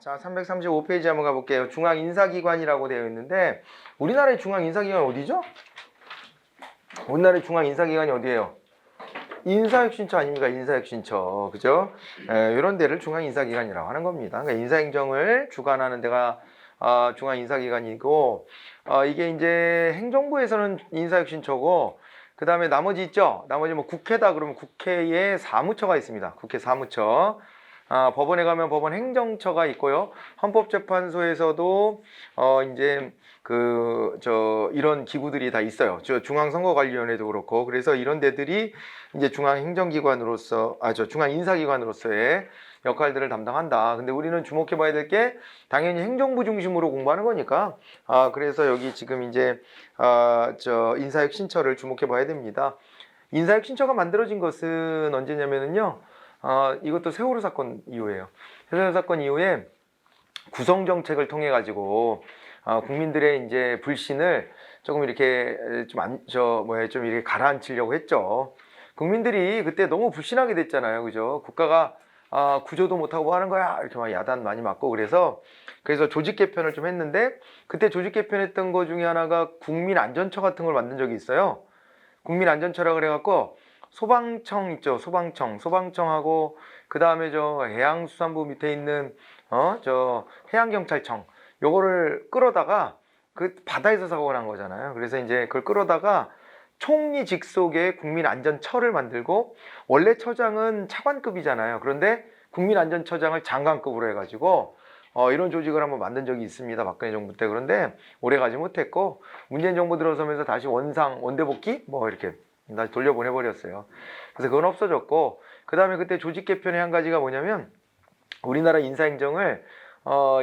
자, 335페이지 한번 가볼게요. 중앙인사기관이라고 되어 있는데 우리나라의 중앙인사기관 어디죠? 우리나라의 중앙인사기관이 어디예요? 인사혁신처 아닙니까? 인사혁신처. 그죠? 이런 데를 중앙인사기관이라고 하는 겁니다. 그러니까 인사행정을 주관하는 데가 중앙인사기관이고 이게 이제 행정부에서는 인사혁신처고 그 다음에 나머지 있죠? 나머지 뭐 국회다 그러면 국회에 사무처가 있습니다. 국회 사무처. 법원에 가면 법원 행정처가 있고요. 헌법재판소에서도 이제 이런 기구들이 다 있어요. 중앙선거관리위원회도 그렇고. 그래서 이런 데들이 이제 중앙행정기관으로서 중앙인사기관으로서의 역할들을 담당한다. 근데 우리는 주목해 봐야 될 게 당연히 행정부 중심으로 공부하는 거니까 그래서 여기 지금 이제 인사혁신처를 주목해 봐야 됩니다. 인사혁신처가 만들어진 것은 언제냐면은요. 이것도 세월호 사건 이후에요. 세월호 사건 이후에 구성정책을 통해 가지고 국민들의 이제 불신을 조금 이렇게 좀 이렇게 가라앉히려고 했죠. 국민들이 그때 너무 불신하게 됐잖아요. 그죠? 국가가 구조도 못하고 뭐 하는 거야? 이렇게 막 야단 많이 맞고 그래서 조직 개편을 좀 했는데 그때 조직 개편했던 거 중에 하나가 국민안전처 같은 걸 만든 적이 있어요. 국민안전처라 그래갖고 소방청 있죠. 소방청하고 그 다음에 해양수산부 밑에 있는 해양경찰청 요거를 끌어다가 그 바다에서 사고가 난 거잖아요. 그래서 이제 그걸 끌어다가 총리 직속의 국민안전처를 만들고 원래 처장은 차관급이잖아요. 그런데 국민안전처장을 장관급으로 해가지고 이런 조직을 한번 만든 적이 있습니다. 박근혜 정부 때. 그런데 오래 가지 못했고 문재인 정부 들어서면서 다시 원대복귀 뭐 이렇게 다시 돌려보내버렸어요. 그래서 그건 없어졌고 그 다음에 그때 조직 개편의 한 가지가 뭐냐면 우리나라 인사행정을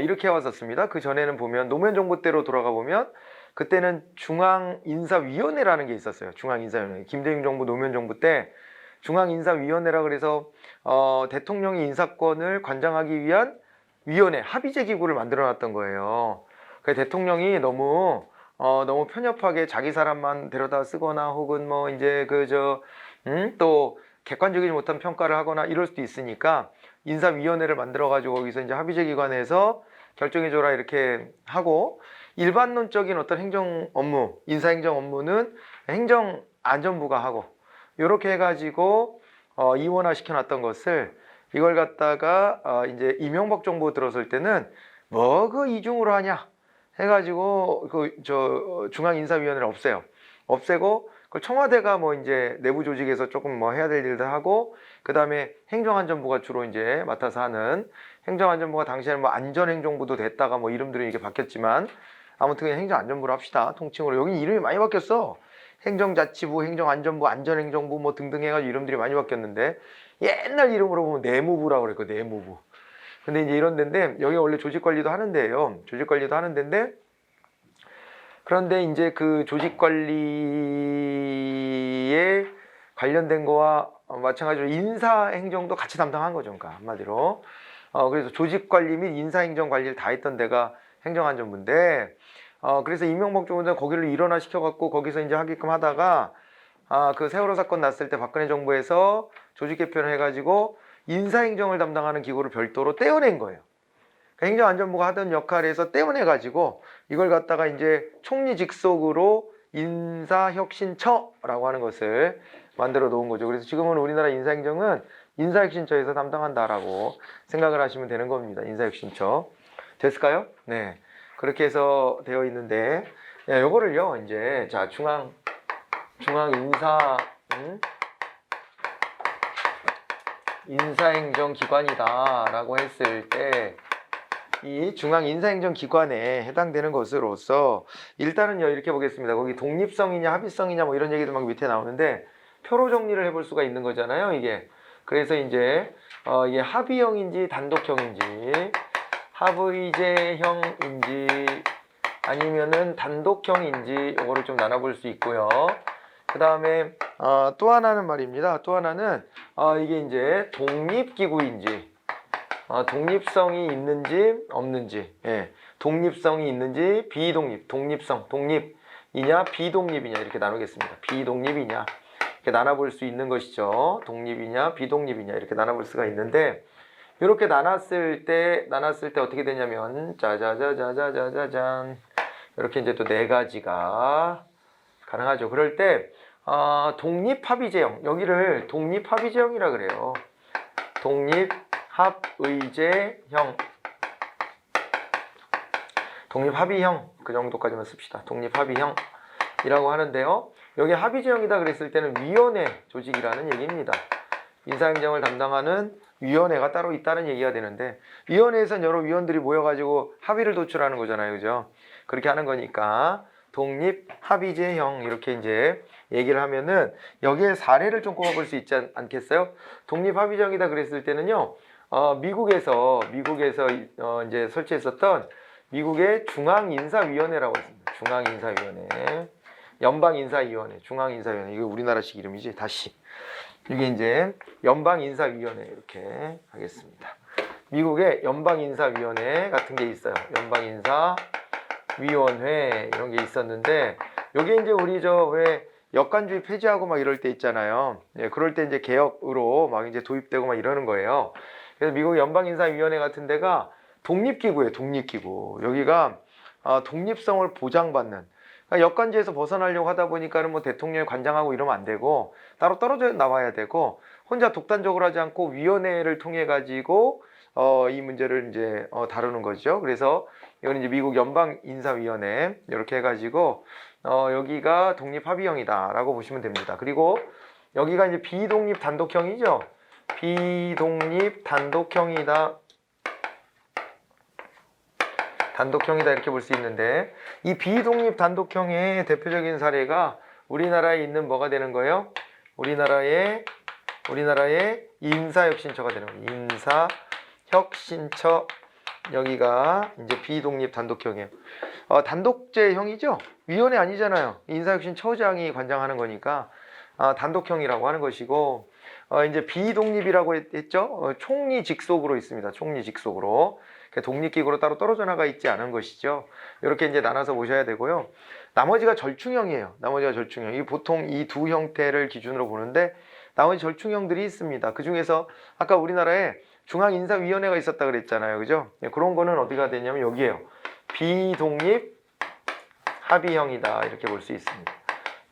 이렇게 해왔었습니다. 그 전에는 보면 노무현 정부 때로 돌아가 보면 그때는 중앙인사위원회라는 게 있었어요. 중앙인사위원회. 김대중 정부, 노무현 정부 때 중앙인사위원회라 그래서 대통령의 인사권을 관장하기 위한 위원회, 합의제 기구를 만들어놨던 거예요. 그러니까 대통령이 너무 편협하게 자기 사람만 데려다 쓰거나 혹은 뭐 이제 또 객관적이지 못한 평가를 하거나 이럴 수도 있으니까 인사위원회를 만들어가지고 거기서 이제 합의제 기관에서 결정해줘라 이렇게 하고 일반론적인 어떤 행정 업무, 인사행정 업무는 행정안전부가 하고 이렇게 해가지고 이원화 시켜놨던 것을 이걸 갖다가 이제 이명박 정부 들어설 때는 뭐 그 이중으로 하냐 해가지고 중앙인사위원회를 없애고 그걸 청와대가 뭐 이제 내부 조직에서 조금 뭐 해야 될 일들 하고 그 다음에 행정안전부가 주로 이제 맡아서 하는 행정안전부가 당시에는 뭐 안전행정부도 됐다가 뭐 이름들이 이렇게 바뀌었지만 아무튼 그냥 행정안전부로 합시다. 통칭으로 여기 이름이 많이 바뀌었어. 행정자치부, 행정안전부, 안전행정부 뭐 등등 해가지고 이름들이 많이 바뀌었는데 옛날 이름으로 보면 내무부라고 그랬고 내무부. 근데 이제 이런 데인데 여기 원래 조직관리도 하는 데예요. 조직관리도 하는 데인데 그런데 이제 그 조직관리에 관련된 거와 마찬가지로 인사행정도 같이 담당한 거죠. 그러니까 한마디로. 그래서 조직관리 및 인사행정 관리를 다 했던 데가 행정안전부인데 그래서 이명박 정부는 거기를 일원화 시켜갖고 거기서 이제 하게끔 하다가 그 세월호 사건 났을 때 박근혜 정부에서 조직 개편을 해가지고 인사행정을 담당하는 기구를 별도로 떼어낸 거예요. 그러니까 행정안전부가 하던 역할에서 떼어내가지고 이걸 갖다가 이제 총리 직속으로 인사혁신처라고 하는 것을 만들어 놓은 거죠. 그래서 지금은 우리나라 인사행정은 인사혁신처에서 담당한다라고 생각을 하시면 되는 겁니다. 인사혁신처. 됐을까요? 네. 그렇게 해서 되어 있는데, 요거를요, 이제, 자, 인사행정기관이다라고 했을 때, 이 중앙인사행정기관에 해당되는 것으로서, 일단은요, 이렇게 보겠습니다. 거기 독립성이냐, 합의성이냐, 뭐 이런 얘기도 막 밑에 나오는데, 표로 정리를 해볼 수가 있는 거잖아요, 이게. 그래서 이제, 이게 합의형인지 단독형인지, 합의제형인지 아니면은 단독형인지 이거를 좀 나눠볼 수 있고요. 그 다음에 또 하나는 말입니다. 또 하나는 이게 이제 독립기구인지 독립성이 있는지 없는지 독립성이 있는지 독립이냐 비독립이냐 이렇게 나누겠습니다. 비독립이냐 이렇게 나눠볼 수 있는 것이죠. 독립이냐 비독립이냐 이렇게 나눠볼 수가 있는데 이렇게 나눴을 때 어떻게 되냐면 짜자자자자자잔 이렇게 이제 또 네 가지가 가능하죠. 그럴 때 독립합의제형, 여기를 독립합의제형이라 그래요. 독립합의제형, 독립합의형, 그 정도까지만 씁시다. 독립합의형이라고 하는데요. 여기 합의제형이다 그랬을 때는 위원회 조직이라는 얘기입니다. 인사행정을 담당하는 위원회가 따로 있다는 얘기가 되는데, 위원회에선 여러 위원들이 모여가지고 합의를 도출하는 거잖아요. 그죠? 그렇게 하는 거니까 독립합의제형 이렇게 이제 얘기를 하면은 여기에 사례를 좀 꼽아볼 수 있지 않겠어요? 독립합의제형이다 그랬을 때는요, 미국에서 이제 설치했었던 미국의 중앙인사위원회라고 있습니다. 중앙인사위원회, 연방인사위원회, 중앙인사위원회, 이거 우리나라식 이름이지. 다시 이게 이제 연방인사위원회 이렇게 하겠습니다. 미국의 연방인사위원회 같은 게 있어요. 연방인사위원회 이런 게 있었는데, 여기 이제 우리 왜 역관주의 폐지하고 막 이럴 때 있잖아요. 예, 그럴 때 이제 개혁으로 막 이제 도입되고 막 이러는 거예요. 그래서 미국 연방인사위원회 같은 데가 독립기구예요. 독립기구. 여기가 독립성을 보장받는, 그러니까 역관제에서 벗어나려고 하다 보니까는 뭐 대통령이 관장하고 이러면 안 되고 따로 떨어져 나와야 되고, 혼자 독단적으로 하지 않고 위원회를 통해 가지고 이 문제를 이제 다루는 거죠. 그래서 이건 이제 미국 연방인사위원회 이렇게 해가지고 여기가 독립합의형이다라고 보시면 됩니다. 그리고 여기가 이제 비독립 단독형이죠. 비독립 단독형이다. 단독형이다 이렇게 볼 수 있는데, 이 비독립 단독형의 대표적인 사례가 우리나라에 있는 뭐가 되는 거예요? 우리나라의 인사혁신처가 되는 거예요. 인사혁신처, 여기가 이제 비독립 단독형이에요. 단독제형이죠. 위원회 아니잖아요. 인사혁신처장이 관장하는 거니까 단독형이라고 하는 것이고, 이제 비독립이라고 했죠. 총리 직속으로 있습니다. 총리 직속으로. 독립기구로 따로 떨어져 나가 있지 않은 것이죠. 이렇게 이제 나눠서 보셔야 되고요. 나머지가 절충형이에요. 나머지가 절충형. 이 보통 이 두 형태를 기준으로 보는데, 나머지 절충형들이 있습니다. 그 중에서 아까 우리나라에 중앙인사위원회가 있었다 그랬잖아요. 그죠? 그런 거는 어디가 되냐면 여기에요. 비독립 합의형이다 이렇게 볼 수 있습니다.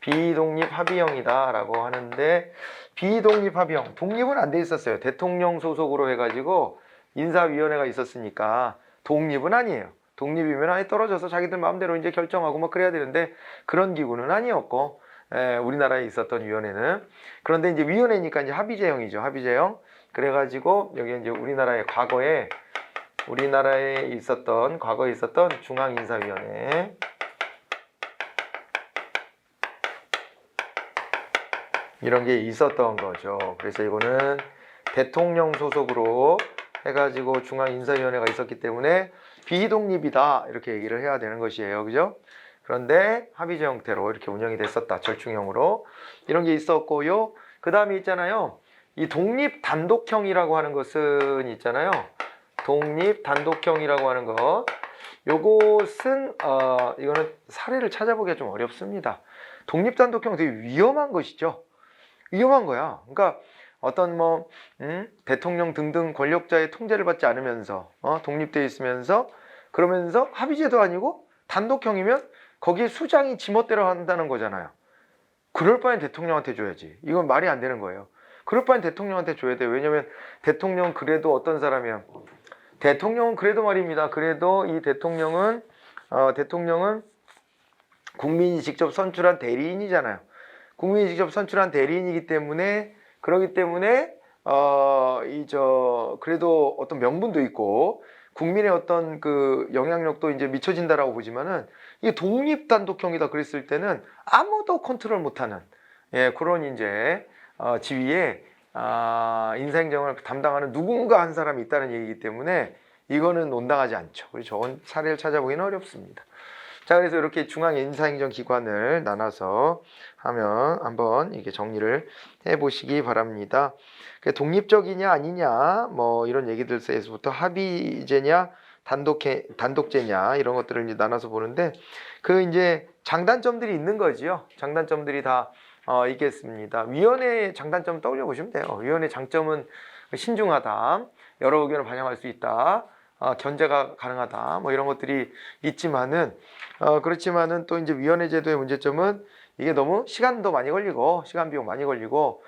비독립 합의형이다 라고 하는데, 비독립 합의형, 독립은 안 돼 있었어요. 대통령 소속으로 해가지고 인사위원회가 있었으니까 독립은 아니에요. 독립이면 아예 떨어져서 자기들 마음대로 이제 결정하고 막 그래야 되는데, 그런 기구는 아니었고, 우리나라에 있었던 위원회는. 그런데 이제 위원회니까 이제 합의제형이죠. 합의제형. 그래가지고 여기 이제 과거에 있었던 중앙인사위원회, 이런 게 있었던 거죠. 그래서 이거는 대통령 소속으로 해가지고 중앙인사위원회가 있었기 때문에 비독립이다 이렇게 얘기를 해야 되는 것이에요. 그죠? 그런데 합의제 형태로 이렇게 운영이 됐었다. 절충형으로. 이런 게 있었고요. 그 다음에 있잖아요. 이 독립 단독형이라고 하는 것은 있잖아요. 독립 단독형이라고 하는 것. 요것은 이거는 사례를 찾아보기가 좀 어렵습니다. 독립 단독형 되게 위험한 것이죠. 위험한 거야. 그러니까 어떤 대통령 등등 권력자의 통제를 받지 않으면서 독립되어 있으면서, 그러면서 합의제도 아니고 단독형이면 거기에 수장이 지멋대로 한다는 거잖아요. 그럴 바엔 대통령한테 줘야지. 이건 말이 안 되는 거예요. 그럴 바엔 대통령한테 줘야 돼요. 왜냐면 대통령 그래도 어떤 사람이야? 대통령은 그래도 말입니다. 그래도 이 대통령은 국민이 직접 선출한 대리인이잖아요. 국민이 직접 선출한 대리인이기 때문에, 그러기 때문에 그래도 어떤 명분도 있고 국민의 어떤 그 영향력도 이제 미쳐진다라고 보지만은, 이게 독립 단독형이다 그랬을 때는 아무도 컨트롤 못하는 그런 이제 지위에 인사행정을 담당하는 누군가 한 사람이 있다는 얘기이기 때문에 이거는 온당하지 않죠. 그래서 저건 사례를 찾아보기는 어렵습니다. 자, 그래서 이렇게 중앙인사행정기관을 나눠서 하면 한번 이렇게 정리를 해보시기 바랍니다. 독립적이냐 아니냐 뭐 이런 얘기들에서부터 합의제냐 단독제냐 이런 것들을 이제 나눠서 보는데, 그 이제 장단점들이 있는 거지요. 장단점들이 다 있겠습니다. 위원회의 장단점 떠올려 보시면 돼요. 위원회 장점은 신중하다, 여러 의견을 반영할 수 있다, 견제가 가능하다, 뭐 이런 것들이 있지만은 그렇지만은 또 이제 위원회 제도의 문제점은 이게 너무 시간도 많이 걸리고 시간 비용 많이 걸리고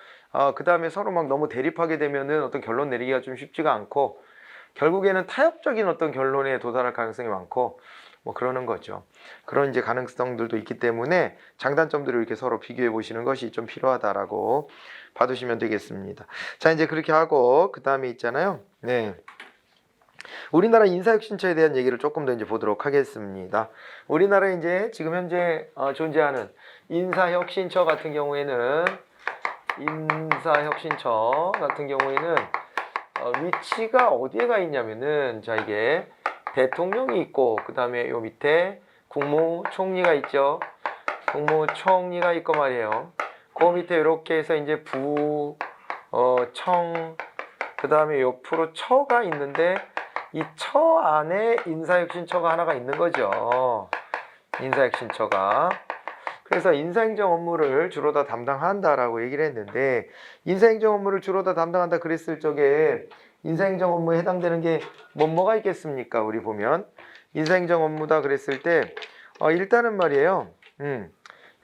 그 다음에 서로 막 너무 대립하게 되면은 어떤 결론 내리기가 좀 쉽지가 않고 결국에는 타협적인 어떤 결론에 도달할 가능성이 많고 뭐 그러는 거죠. 그런 이제 가능성들도 있기 때문에 장단점들을 이렇게 서로 비교해 보시는 것이 좀 필요하다라고 봐두시면 되겠습니다. 자, 이제 그렇게 하고 그 다음에 있잖아요. 네. 우리나라 인사혁신처에 대한 얘기를 조금 더 이제 보도록 하겠습니다. 우리나라에 이제 지금 현재 존재하는 인사혁신처 같은 경우에는 위치가 어디에 가 있냐면은 자 이게 대통령이 있고 그 다음에 요 밑에 국무총리가 있죠. 국무총리가 있고 말이에요. 그 밑에 이렇게 해서 이제 청, 그 다음에 옆으로 처가 있는데 이 처 안에 인사혁신처가 하나가 있는 거죠. 인사혁신처가. 그래서 인사행정 업무를 주로 다 담당한다라고 얘기를 했는데 인사행정 업무를 주로 다 담당한다 그랬을 적에 인사행정 업무에 해당되는 게 뭐가 있겠습니까? 우리 보면 인사행정 업무다 그랬을 때 일단은 말이에요.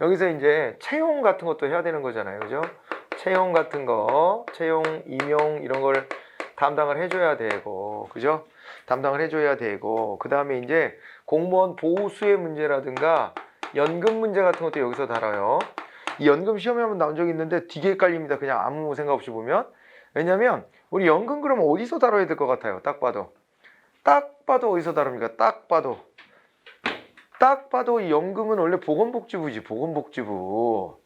여기서 이제 채용 같은 것도 해야 되는 거잖아요. 그죠? 채용 같은 거, 채용, 임용 이런 걸 담당을 해줘야 되고, 그죠? 담당을 해줘야 되고, 그 다음에 이제 공무원 보수의 문제라든가 연금 문제 같은 것도 여기서 다뤄요. 이 연금 시험에 한번 나온 적이 있는데 되게 헷갈립니다. 그냥 아무 생각 없이 보면. 왜냐면 우리 연금 그러면 어디서 다뤄야 될 것 같아요? 딱 봐도. 딱 봐도 어디서 다룹니까? 딱 봐도. 딱 봐도 이 연금은 원래 보건복지부지. 보건복지부.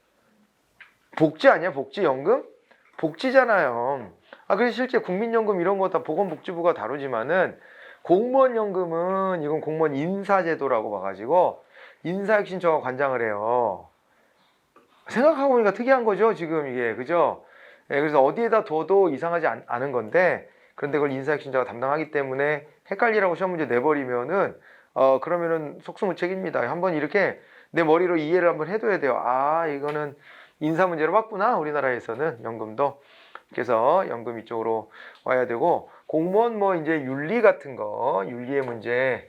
복지 아니야? 복지 연금? 복지잖아요. 그래서 실제 국민연금 이런 거 다 보건복지부가 다루지만은 공무원 연금은 이건 공무원 인사제도라고 봐가지고 인사혁신처가 관장을 해요. 생각하고 보니까 특이한 거죠, 지금 이게. 그죠? 예, 그래서 어디에다 둬도 이상하지 않은 건데, 그런데 그걸 인사혁신처가 담당하기 때문에 헷갈리라고 시험 문제 내버리면은, 그러면은 속수무책입니다. 한번 이렇게 내 머리로 이해를 한번 해둬야 돼요. 이거는 인사 문제로 봤구나, 우리나라에서는 연금도. 그래서 연금 이쪽으로 와야 되고, 공무원 뭐 이제 윤리 같은 거, 윤리의 문제,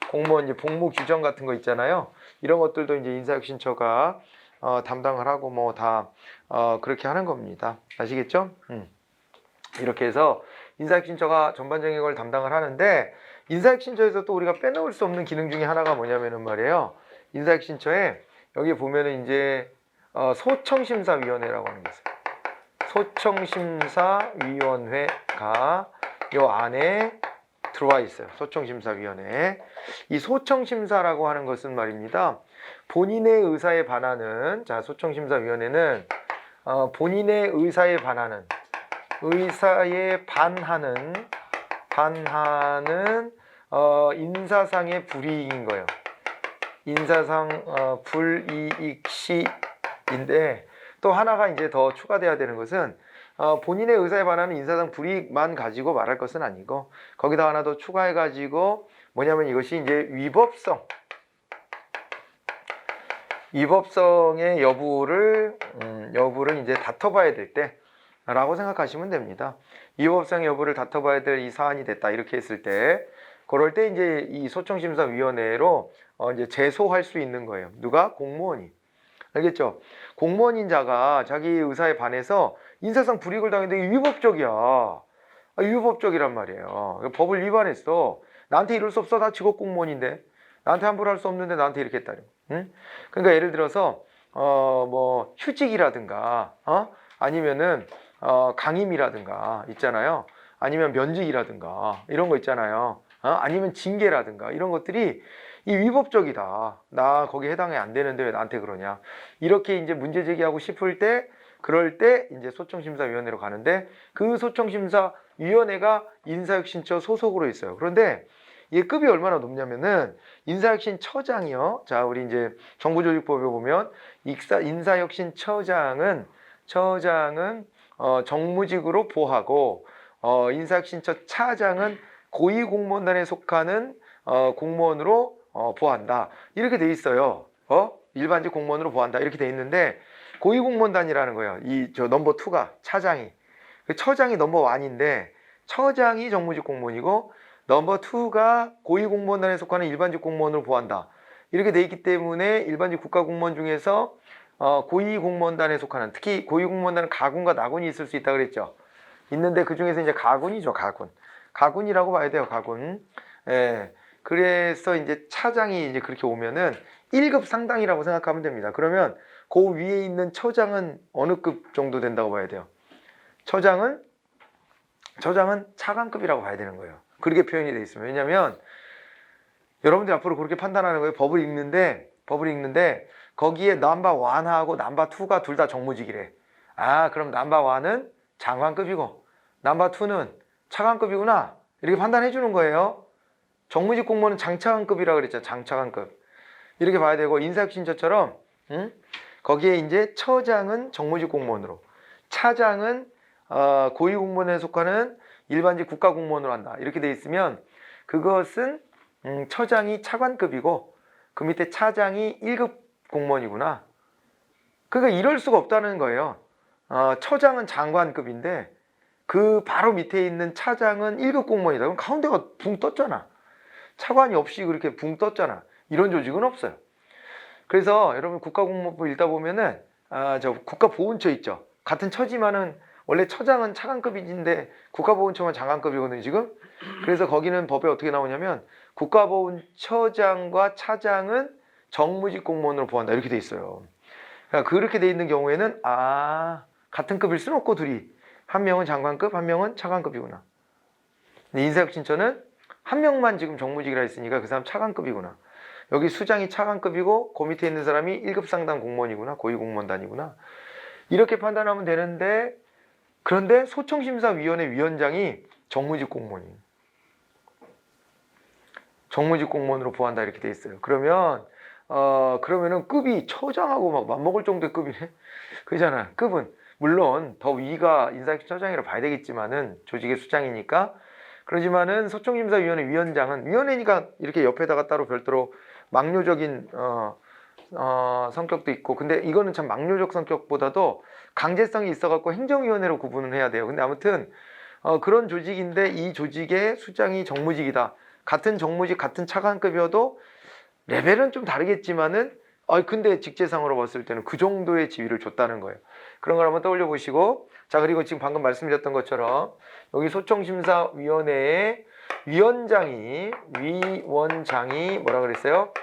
공무원 이제 복무 규정 같은 거 있잖아요. 이런 것들도 이제 인사혁신처가 담당을 하고 뭐 다 그렇게 하는 겁니다. 아시겠죠? 이렇게 해서 인사혁신처가 전반적인 걸 담당을 하는데 인사혁신처에서 또 우리가 빼놓을 수 없는 기능 중에 하나가 뭐냐면은 말이에요. 인사혁신처에 여기 보면은 이제 소청심사위원회라고 하는 게 있어요. 소청심사위원회가 요 안에 들어와 있어요. 소청심사위원회. 이 소청심사라고 하는 것은 말입니다. 본인의 의사에 반하는, 자, 소청심사위원회는 본인의 의사에 반하는, 반하는 인사상의 불이익인 거예요. 인사상 불이익 시인데 또 하나가 이제 더 추가돼야 되는 것은 본인의 의사에 반하는 인사상 불이익만 가지고 말할 것은 아니고 거기다 하나 더 추가해 가지고 뭐냐면 이것이 이제 위법성의 여부를 이제 다퉈봐야 될 때라고 생각하시면 됩니다. 위법성 여부를 다퉈봐야 될 이 사안이 됐다 이렇게 했을 때 그럴 때 이제 이 소청심사위원회로 이제 제소할 수 있는 거예요. 누가? 공무원이. 알겠죠? 공무원인 자가 자기 의사에 반해서 인사상 불이익을 당했는데 위법적이야. 위법적이란 말이에요. 법을 위반했어. 나한테 이럴 수 없어. 나 직업 공무원인데. 나한테 함부로 할 수 없는데 나한테 이렇게 했다니. 응? 그러니까 예를 들어서 뭐 휴직이라든가 아니면은 강임이라든가 있잖아요. 아니면 면직이라든가 이런 거 있잖아요. 아니면 징계라든가 이런 것들이 이 위법적이다. 나 거기 해당이 안 되는데 왜 나한테 그러냐. 이렇게 이제 문제 제기하고 싶을 때 그럴 때 이제 소청심사위원회로 가는데 그 소청심사위원회가 인사혁신처 소속으로 있어요. 그런데 이 급이 얼마나 높냐면은 인사혁신처장이요. 자, 우리 이제 정부조직법에 보면 인사혁신처장은 정무직으로 보하고 인사혁신처 차장은 고위공무원단에 속하는 공무원으로 보한다. 이렇게 돼 있어요. 일반직 공무원으로 보한다. 이렇게 돼 있는데 고위공무원단이라는 거예요. 저 넘버 2가 차장이. 처장이 넘버 1인데 처장이 정무직 공무원이고 넘버 2가 고위공무원단에 속하는 일반직 공무원을 보한다. 이렇게 돼 있기 때문에 일반직 국가공무원 중에서 고위공무원단에 속하는, 특히 고위공무원단은 가군과 나군이 있을 수 있다 그랬죠. 있는데 그 중에서 이제 가군이죠, 가군. 가군이라고 봐야 돼요, 가군. 예. 그래서 이제 차장이 이제 그렇게 오면은 1급 상당이라고 생각하면 됩니다. 그러면 그 위에 있는 처장은 어느 급 정도 된다고 봐야 돼요? 처장은 차관급이라고 봐야 되는 거예요. 그렇게 표현이 되어 있습니다. 왜냐하면 여러분들이 앞으로 그렇게 판단하는 거예요. 법을 읽는데 거기에 넘버 1하고 넘버 2가 둘 다 정무직이래. 아, 그럼 넘버 1은 장관급이고 넘버 2는 차관급이구나. 이렇게 판단해 주는 거예요. 정무직 공무원은 장차관급이라고 그랬죠. 장차관급. 이렇게 봐야 되고, 인사혁신처처럼 거기에 이제 처장은 정무직 공무원으로, 차장은 고위공무원에 속하는 일반직 국가공무원으로 한다. 이렇게 돼 있으면 그것은 처장이 차관급이고 그 밑에 차장이 1급 공무원이구나. 그러니까 이럴 수가 없다는 거예요. 처장은 장관급인데 그 바로 밑에 있는 차장은 1급 공무원이다. 그럼 가운데가 붕 떴잖아. 차관이 없이 그렇게 붕 떴잖아. 이런 조직은 없어요. 그래서 여러분 국가공무원법 읽다 보면은 저 국가보훈처 있죠. 같은 처지만은 원래 처장은 차관급인데 국가보훈처만 장관급이거든요, 지금. 그래서 거기는 법에 어떻게 나오냐면 국가보훈처장과 차장은 정무직 공무원으로 보한다. 이렇게 돼 있어요. 그러니까 그렇게 돼 있는 경우에는 같은 급일 수는 없고 둘이. 한 명은 장관급, 한 명은 차관급이구나. 근데 인사혁신처는 한 명만 지금 정무직이라 했으니까 그 사람 차관급이구나. 여기 수장이 차관급이고 그 밑에 있는 사람이 1급 상당 공무원이구나. 고위공무원단이구나. 이렇게 판단하면 되는데, 그런데 소청심사위원회 위원장이 정무직 공무원이에요. 정무직 공무원으로 보한다 이렇게 돼 있어요. 그러면은 급이 처장하고 막 맞먹을 정도의 급이네. 그잖아. 급은 물론 더 위가 인사혁신처장이라 봐야 되겠지만은 조직의 수장이니까. 그러지만은 소청심사위원회 위원장은 위원회니까 이렇게 옆에다가 따로 별도로 막료적인 성격도 있고, 근데 이거는 참 막료적 성격보다도 강제성이 있어갖고 행정위원회로 구분을 해야 돼요. 근데 아무튼 그런 조직인데 이 조직의 수장이 정무직이다. 같은 정무직, 같은 차관급이어도 레벨은 좀 다르겠지만은 근데 직제상으로 봤을 때는 그 정도의 지위를 줬다는 거예요. 그런 걸 한번 떠올려 보시고, 자, 그리고 지금 방금 말씀드렸던 것처럼 여기 소청심사위원회의 위원장이 뭐라 그랬어요?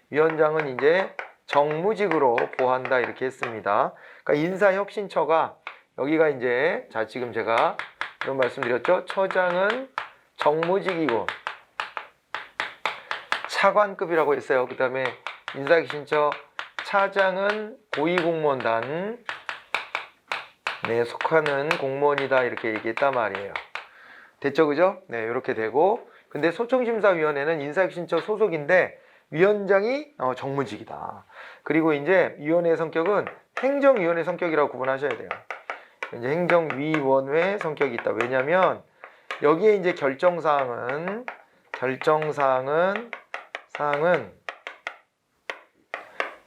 위원장은 이제 정무직으로 보한다 이렇게 했습니다. 그러니까 인사혁신처가 여기가 이제, 자, 지금 제가 이런 말씀드렸죠. 처장은 정무직이고 차관급이라고 했어요. 그 다음에 인사혁신처 차장은 고위공무원단에 속하는 공무원이다 이렇게 얘기했단 말이에요. 됐죠, 그죠? 네, 이렇게 되고, 근데 소청심사위원회는 인사혁신처 소속인데 위원장이 정무직이다. 그리고 이제 위원회 성격은 행정위원회 성격이라고 구분하셔야 돼요. 이제 행정위원회 성격이 있다. 왜냐하면 여기에 이제 결정사항은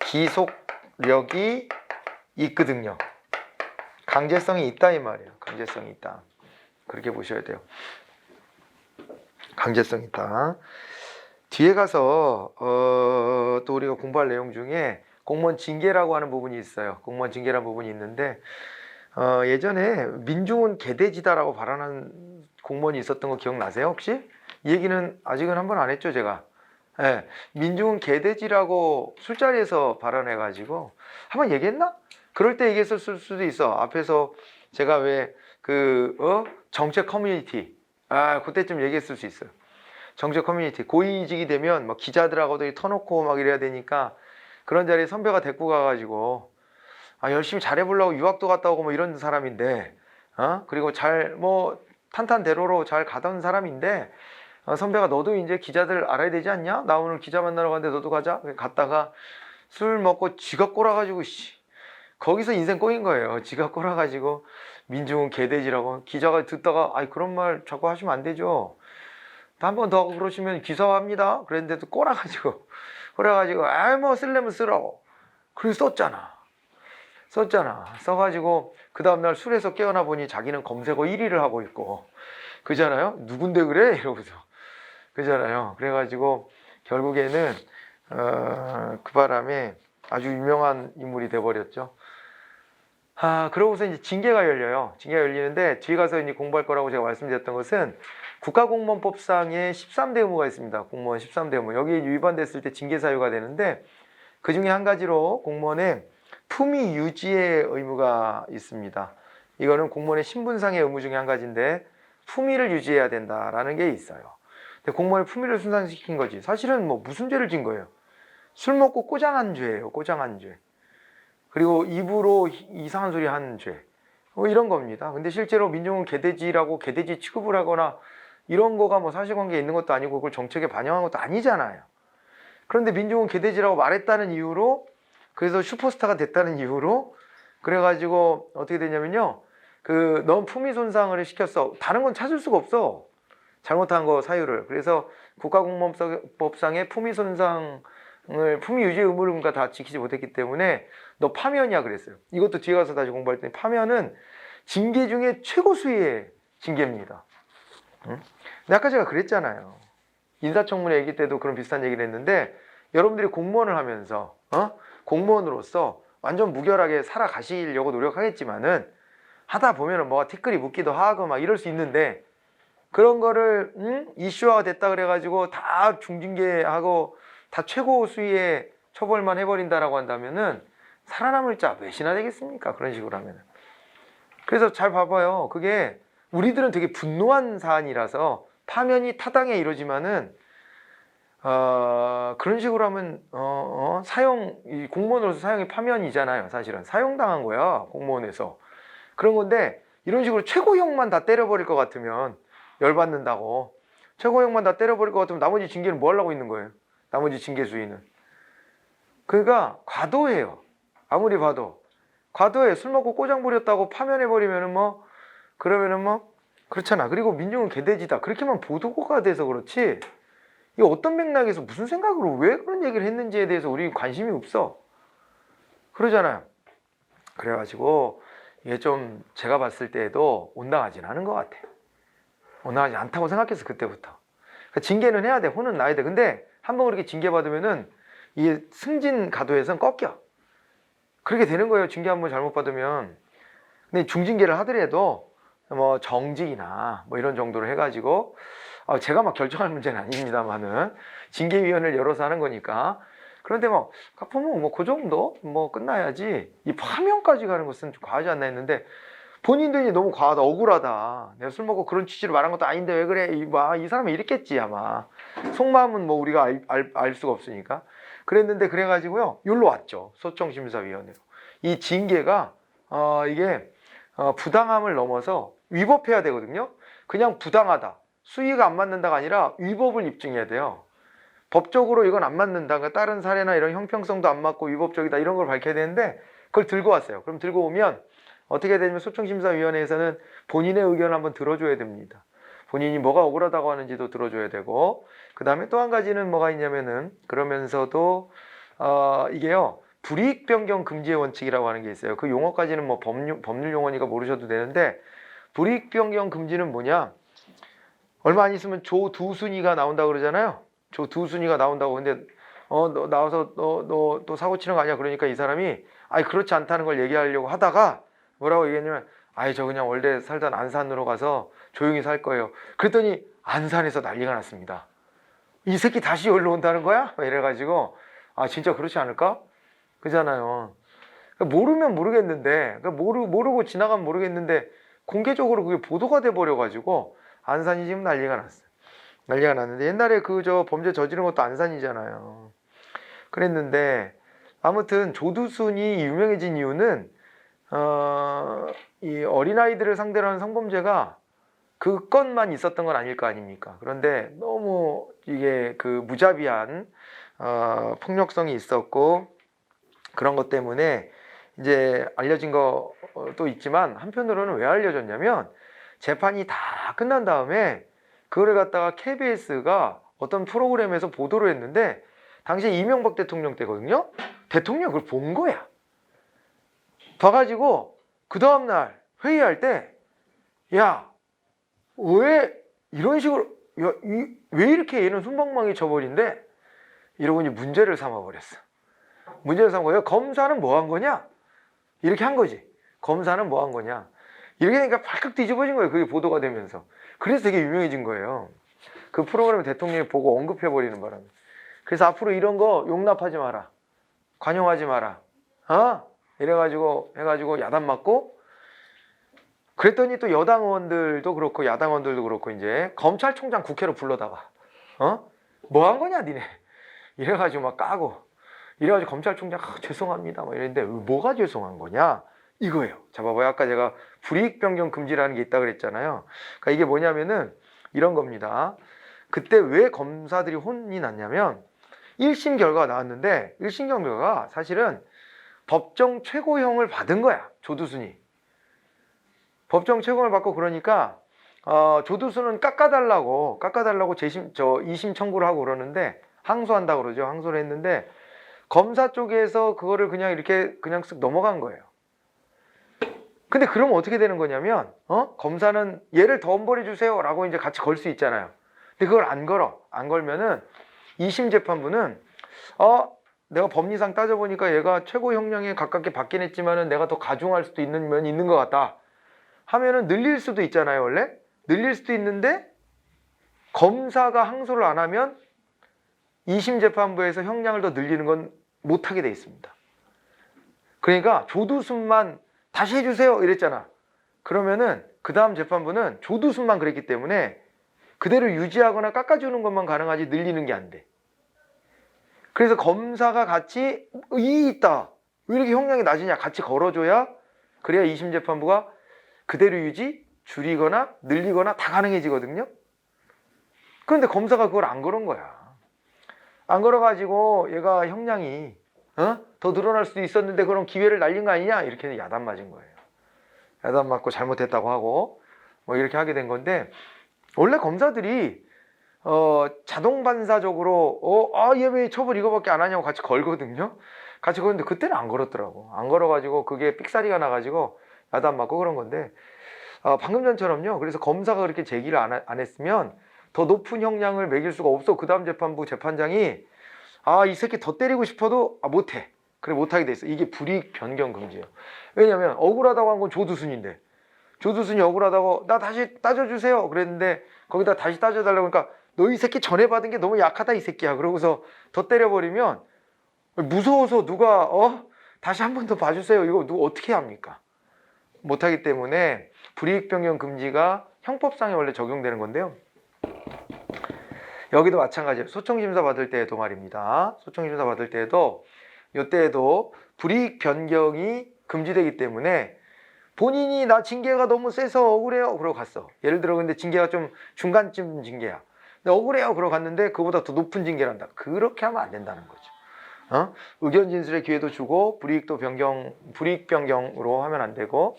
기속력이 있거든요. 강제성이 있다 이 말이에요. 강제성이 있다. 그렇게 보셔야 돼요. 강제성이 있다. 뒤에 가서 또 우리가 공부할 내용 중에 공무원 징계라고 하는 부분이 있어요. 공무원 징계라는 부분이 있는데 예전에 민중은 개돼지다라고 발언한 공무원이 있었던 거 기억나세요 혹시? 이 얘기는 아직은 한 번 안 했죠 제가. 네, 민중은 개돼지라고 술자리에서 발언해가지고 한번 얘기했나? 그럴 때 얘기했을 수도 있어. 앞에서 제가 왜 정책 커뮤니티 그때쯤 얘기했을 수 있어요. 정책 커뮤니티 고위직이 되면 막 기자들하고도 터놓고 막 이래야 되니까 그런 자리에 선배가 데리고 가가지고 열심히 잘해보려고 유학도 갔다 오고 뭐 이런 사람인데 그리고 잘 탄탄대로로 잘 가던 사람인데 선배가 너도 이제 기자들 알아야 되지 않냐? 나 오늘 기자 만나러 가는데 너도 가자. 갔다가 술 먹고 지가 꼬라가지고 거기서 인생 꼬인 거예요. 지가 꼬라가지고 민중은 개돼지라고. 기자가 듣다가 그런 말 자꾸 하시면 안 되죠. 한 번 더 그러시면 기사화합니다. 그랬는데도 꼬라가지고 뭐 쓸려면 쓰라고. 그래서 썼잖아. 썼잖아. 써가지고 그 다음날 술에서 깨어나 보니 자기는 검색어 1위를 하고 있고, 그잖아요. 누군데 그래? 이러고서. 그잖아요. 그래가지고 결국에는 그 바람에 아주 유명한 인물이 돼버렸죠. 그러고서 이제 징계가 열려요. 징계가 열리는데 뒤에 가서 이제 공부할 거라고 제가 말씀드렸던 것은 국가공무원법상에 13대 의무가 있습니다. 공무원 13대 의무. 여기에 위반됐을 때 징계 사유가 되는데 그 중에 한 가지로 공무원의 품위 유지의 의무가 있습니다. 이거는 공무원의 신분상의 의무 중에 한 가지인데 품위를 유지해야 된다라는 게 있어요. 근데 공무원의 품위를 손상시킨 거지. 사실은 뭐 무슨 죄를 진 거예요? 술 먹고 꼬장한 죄예요. 꼬장한 죄. 그리고 입으로 이상한 소리 한 죄. 이런 겁니다. 근데 실제로 민중은 개돼지라고 개돼지 취급을 하거나 이런 거가 뭐 사실관계에 있는 것도 아니고 그걸 정책에 반영한 것도 아니잖아요. 그런데 민중은 개돼지라고 말했다는 이유로, 그래서 슈퍼스타가 됐다는 이유로 그래가지고 어떻게 되냐면요, 넌 품위 손상을 시켰어. 다른 건 찾을 수가 없어. 잘못한 거 사유를. 그래서 국가공무원법상의 품위 손상을, 품위 유지 의무를 그러니까 다 지키지 못했기 때문에 너 파면이야 그랬어요. 이것도 뒤에 가서 다시 공부할 때 파면은 징계 중에 최고 수위의 징계입니다. 응? 근데 아까 제가 그랬잖아요. 인사청문회 얘기 때도 그런 비슷한 얘기를 했는데, 여러분들이 공무원을 하면서 공무원으로서 완전 무결하게 살아가시려고 노력하겠지만은 하다 보면은 뭐가 티끌이 묻기도 하고 막 이럴 수 있는데, 그런 거를 이슈화가 됐다 그래가지고 다 중징계하고 다 최고 수위의 처벌만 해버린다라고 한다면은 살아남을 자 몇이나 되겠습니까? 그런 식으로 하면은. 그래서 잘 봐봐요. 그게 우리들은 되게 분노한 사안이라서 파면이 타당에 이루어지만은 그런 식으로 하면 이 공무원으로서 사형이 파면이잖아요. 사실은 사형당한 거야, 공무원에서. 그런 건데 이런 식으로 최고형만 다 때려버릴 것 같으면, 열받는다고 최고형만 다 때려버릴 것 같으면 나머지 징계는 뭐 하려고 있는 거예요? 나머지 징계 수위는. 그러니까 과도해요. 아무리 봐도 과도해. 술 먹고 꼬장 부렸다고 파면해버리면은 그러면은 그렇잖아. 그리고 민중은 개돼지다 그렇게만 보도가 돼서 그렇지, 이 어떤 맥락에서 무슨 생각으로 왜 그런 얘기를 했는지에 대해서 우리 관심이 없어. 그러잖아요. 그래가지고 이게 좀 제가 봤을 때에도 온당하진 않은 것 같아. 온당하지 않다고 생각했어, 그때부터. 그러니까 징계는 해야 돼. 혼은 나야 돼. 근데 한번 그렇게 징계받으면은 이게 승진 가도에선 꺾여. 그렇게 되는 거예요, 징계 한번 잘못 받으면. 근데 중징계를 하더라도 뭐 정직이나 뭐 이런 정도로 해가지고, 제가 막 결정할 문제는 아닙니다만은 징계위원회를 열어서 하는 거니까. 그런데 보면 그 정도 끝나야지, 이 파면까지 가는 것은 좀 과하지 않나 했는데, 본인도 이제 너무 과하다, 억울하다, 내가 술 먹고 그런 취지로 말한 것도 아닌데 왜 그래, 이 사람이 이랬겠지 아마. 속마음은 우리가 알 수가 없으니까. 그랬는데 그래가지고요, 여기로 왔죠. 소청심사위원회로. 이 징계가 이게 부당함을 넘어서 위법해야 되거든요. 그냥 부당하다, 수위가 안 맞는다가 아니라 위법을 입증해야 돼요. 법적으로 이건 안 맞는다, 그러니까 다른 사례나 이런 형평성도 안 맞고 위법적이다, 이런 걸 밝혀야 되는데 그걸 들고 왔어요. 그럼 들고 오면 어떻게 되냐면 소청심사위원회에서는 본인의 의견을 한번 들어줘야 됩니다. 본인이 뭐가 억울하다고 하는지도 들어줘야 되고, 그 다음에 또 한 가지는 뭐가 있냐면은, 그러면서도 이게요, 불이익 변경 금지의 원칙이라고 하는 게 있어요. 그 용어까지는 법률 용어니까 모르셔도 되는데, 불이익 변경 금지는 뭐냐, 얼마 안 있으면 조두순이가 나온다고 그러잖아요. 조두순이가 나온다고. 근데 너 나와서 너 또 사고 치는 거 아니야? 그러니까 이 사람이 그렇지 않다는 걸 얘기하려고 하다가 뭐라고 얘기했냐면, 저 그냥 원래 살던 안산으로 가서 조용히 살 거예요. 그랬더니 안산에서 난리가 났습니다. 이 새끼 다시 여기로 온다는 거야? 이래가지고 진짜 그렇지 않을까? 그잖아요. 모르면 모르겠는데, 모르고 지나가면 모르겠는데 공개적으로 그게 보도가 돼 버려가지고 안산이 지금 난리가 났어요. 난리가 났는데, 옛날에 범죄 저지른 것도 안산이잖아요. 그랬는데 아무튼 조두순이 유명해진 이유는 이 어린아이들을 상대로 하는 성범죄가 그 건만 있었던 건 아닐 거 아닙니까? 그런데 너무 이게 무자비한 폭력성이 있었고, 그런 것 때문에 이제 알려진 것도 있지만, 한편으로는 왜 알려졌냐면, 재판이 다 끝난 다음에 그거를 갖다가 KBS가 어떤 프로그램에서 보도를 했는데, 당시에 이명박 대통령 때거든요. 대통령이 그걸 본 거야. 봐가지고 그 다음날 회의할 때, 야, 왜 이런 식으로, 야, 왜 이렇게 얘는 순방망이 쳐버린데? 이러고 이제 문제를 삼아버렸어. 문제를 삼은 거예요. 검사는 뭐 한 거냐? 이렇게 한 거지. 검사는 뭐 한 거냐? 이렇게 되니까 발칵 뒤집어진 거예요. 그게 보도가 되면서. 그래서 되게 유명해진 거예요. 그 프로그램 대통령이 보고 언급해버리는 바람에. 그래서 앞으로 이런 거 용납하지 마라. 관용하지 마라. 이래가지고 해가지고 야단 맞고, 그랬더니 또 여당 의원들도 그렇고 야당 의원들도 그렇고 이제 검찰총장 국회로 불러다가 뭐 한 거냐 니네 이래가지고 막 까고, 이래가지고 검찰총장 죄송합니다 막 이랬는데 뭐가 죄송한 거냐 이거예요. 자 봐봐요. 아까 제가 불이익 변경 금지라는 게 있다 그랬잖아요. 그러니까 이게 뭐냐면은 이런 겁니다. 그때 왜 검사들이 혼이 났냐면 1심 결과가 나왔는데 1심 결과가 사실은 법정 최고형을 받은 거야. 조두순이 법정 최고형을 받고, 그러니까 조두순은 깎아달라고 2심 청구를 하고 그러는데, 항소한다고 그러죠. 항소를 했는데 검사 쪽에서 그거를 그냥 이렇게 그냥 쓱 넘어간 거예요. 근데 그러면 어떻게 되는 거냐면 검사는 얘를 더 엄벌해 주세요 라고 이제 같이 걸 수 있잖아요. 근데 그걸 안 걸면은 2심 재판부는 내가 법리상 따져보니까 얘가 최고 형량에 가깝게 받긴 했지만은 내가 더 가중할 수도 있는 면이 있는 것 같다 하면은 늘릴 수도 있잖아요. 원래 늘릴 수도 있는데 검사가 항소를 안 하면 2심 재판부에서 형량을 더 늘리는 건 못하게 돼 있습니다. 그러니까 조두순만 다시 해주세요 이랬잖아. 그러면은 그 다음 재판부는 조두순만 그랬기 때문에 그대로 유지하거나 깎아주는 것만 가능하지 늘리는 게 안 돼. 그래서 검사가 같이 이의 있다, 왜 이렇게 형량이 낮으냐 같이 걸어줘야, 그래야 2심 재판부가 그대로 유지, 줄이거나 늘리거나 다 가능해지거든요. 그런데 검사가 그걸 안 걸은 거야. 안 걸어가지고 얘가 형량이 더 늘어날 수도 있었는데 그럼 기회를 날린 거 아니냐 이렇게 야단 맞은 거예요. 야단 맞고 잘못했다고 하고 뭐 이렇게 하게 된 건데, 원래 검사들이 자동 반사적으로 얘 왜 처벌 이거밖에 안 하냐고 같이 걸거든요. 같이 걸는데 그때는 안 걸었더라고. 안 걸어가지고 그게 삑사리가 나가지고 야단 맞고 그런 건데, 방금 전처럼요. 그래서 검사가 그렇게 제기를 안 했으면 더 높은 형량을 매길 수가 없어. 그 다음 재판부 재판장이 이 새끼 더 때리고 싶어도 못해. 그래 못하게 돼 있어. 이게 불이익 변경 금지예요. 왜냐면 억울하다고 한 건 조두순인데, 조두순이 억울하다고 나 다시 따져주세요 그랬는데 거기다 다시 따져달라고 하니까 너 이 새끼 전에 받은 게 너무 약하다 이 새끼야 그러고서 더 때려버리면 무서워서 누가 다시 한 번 더 봐주세요 이거 누가 어떻게 합니까? 못하기 때문에 불이익 변경 금지가 형법상에 원래 적용되는 건데요. 여기도 마찬가지예요. 소청심사 받을 때에도 말입니다. 소청심사 받을 때에도 이때에도 불이익 변경이 금지되기 때문에 본인이 나 징계가 너무 세서 억울해요 그러고 갔어. 예를 들어 근데 징계가 좀 중간쯤 징계야. 근데 억울해요 그러고 갔는데 그보다 더 높은 징계를 한다. 그렇게 하면 안 된다는 거죠. 의견 진술의 기회도 주고 불이익 변경으로 하면 안 되고,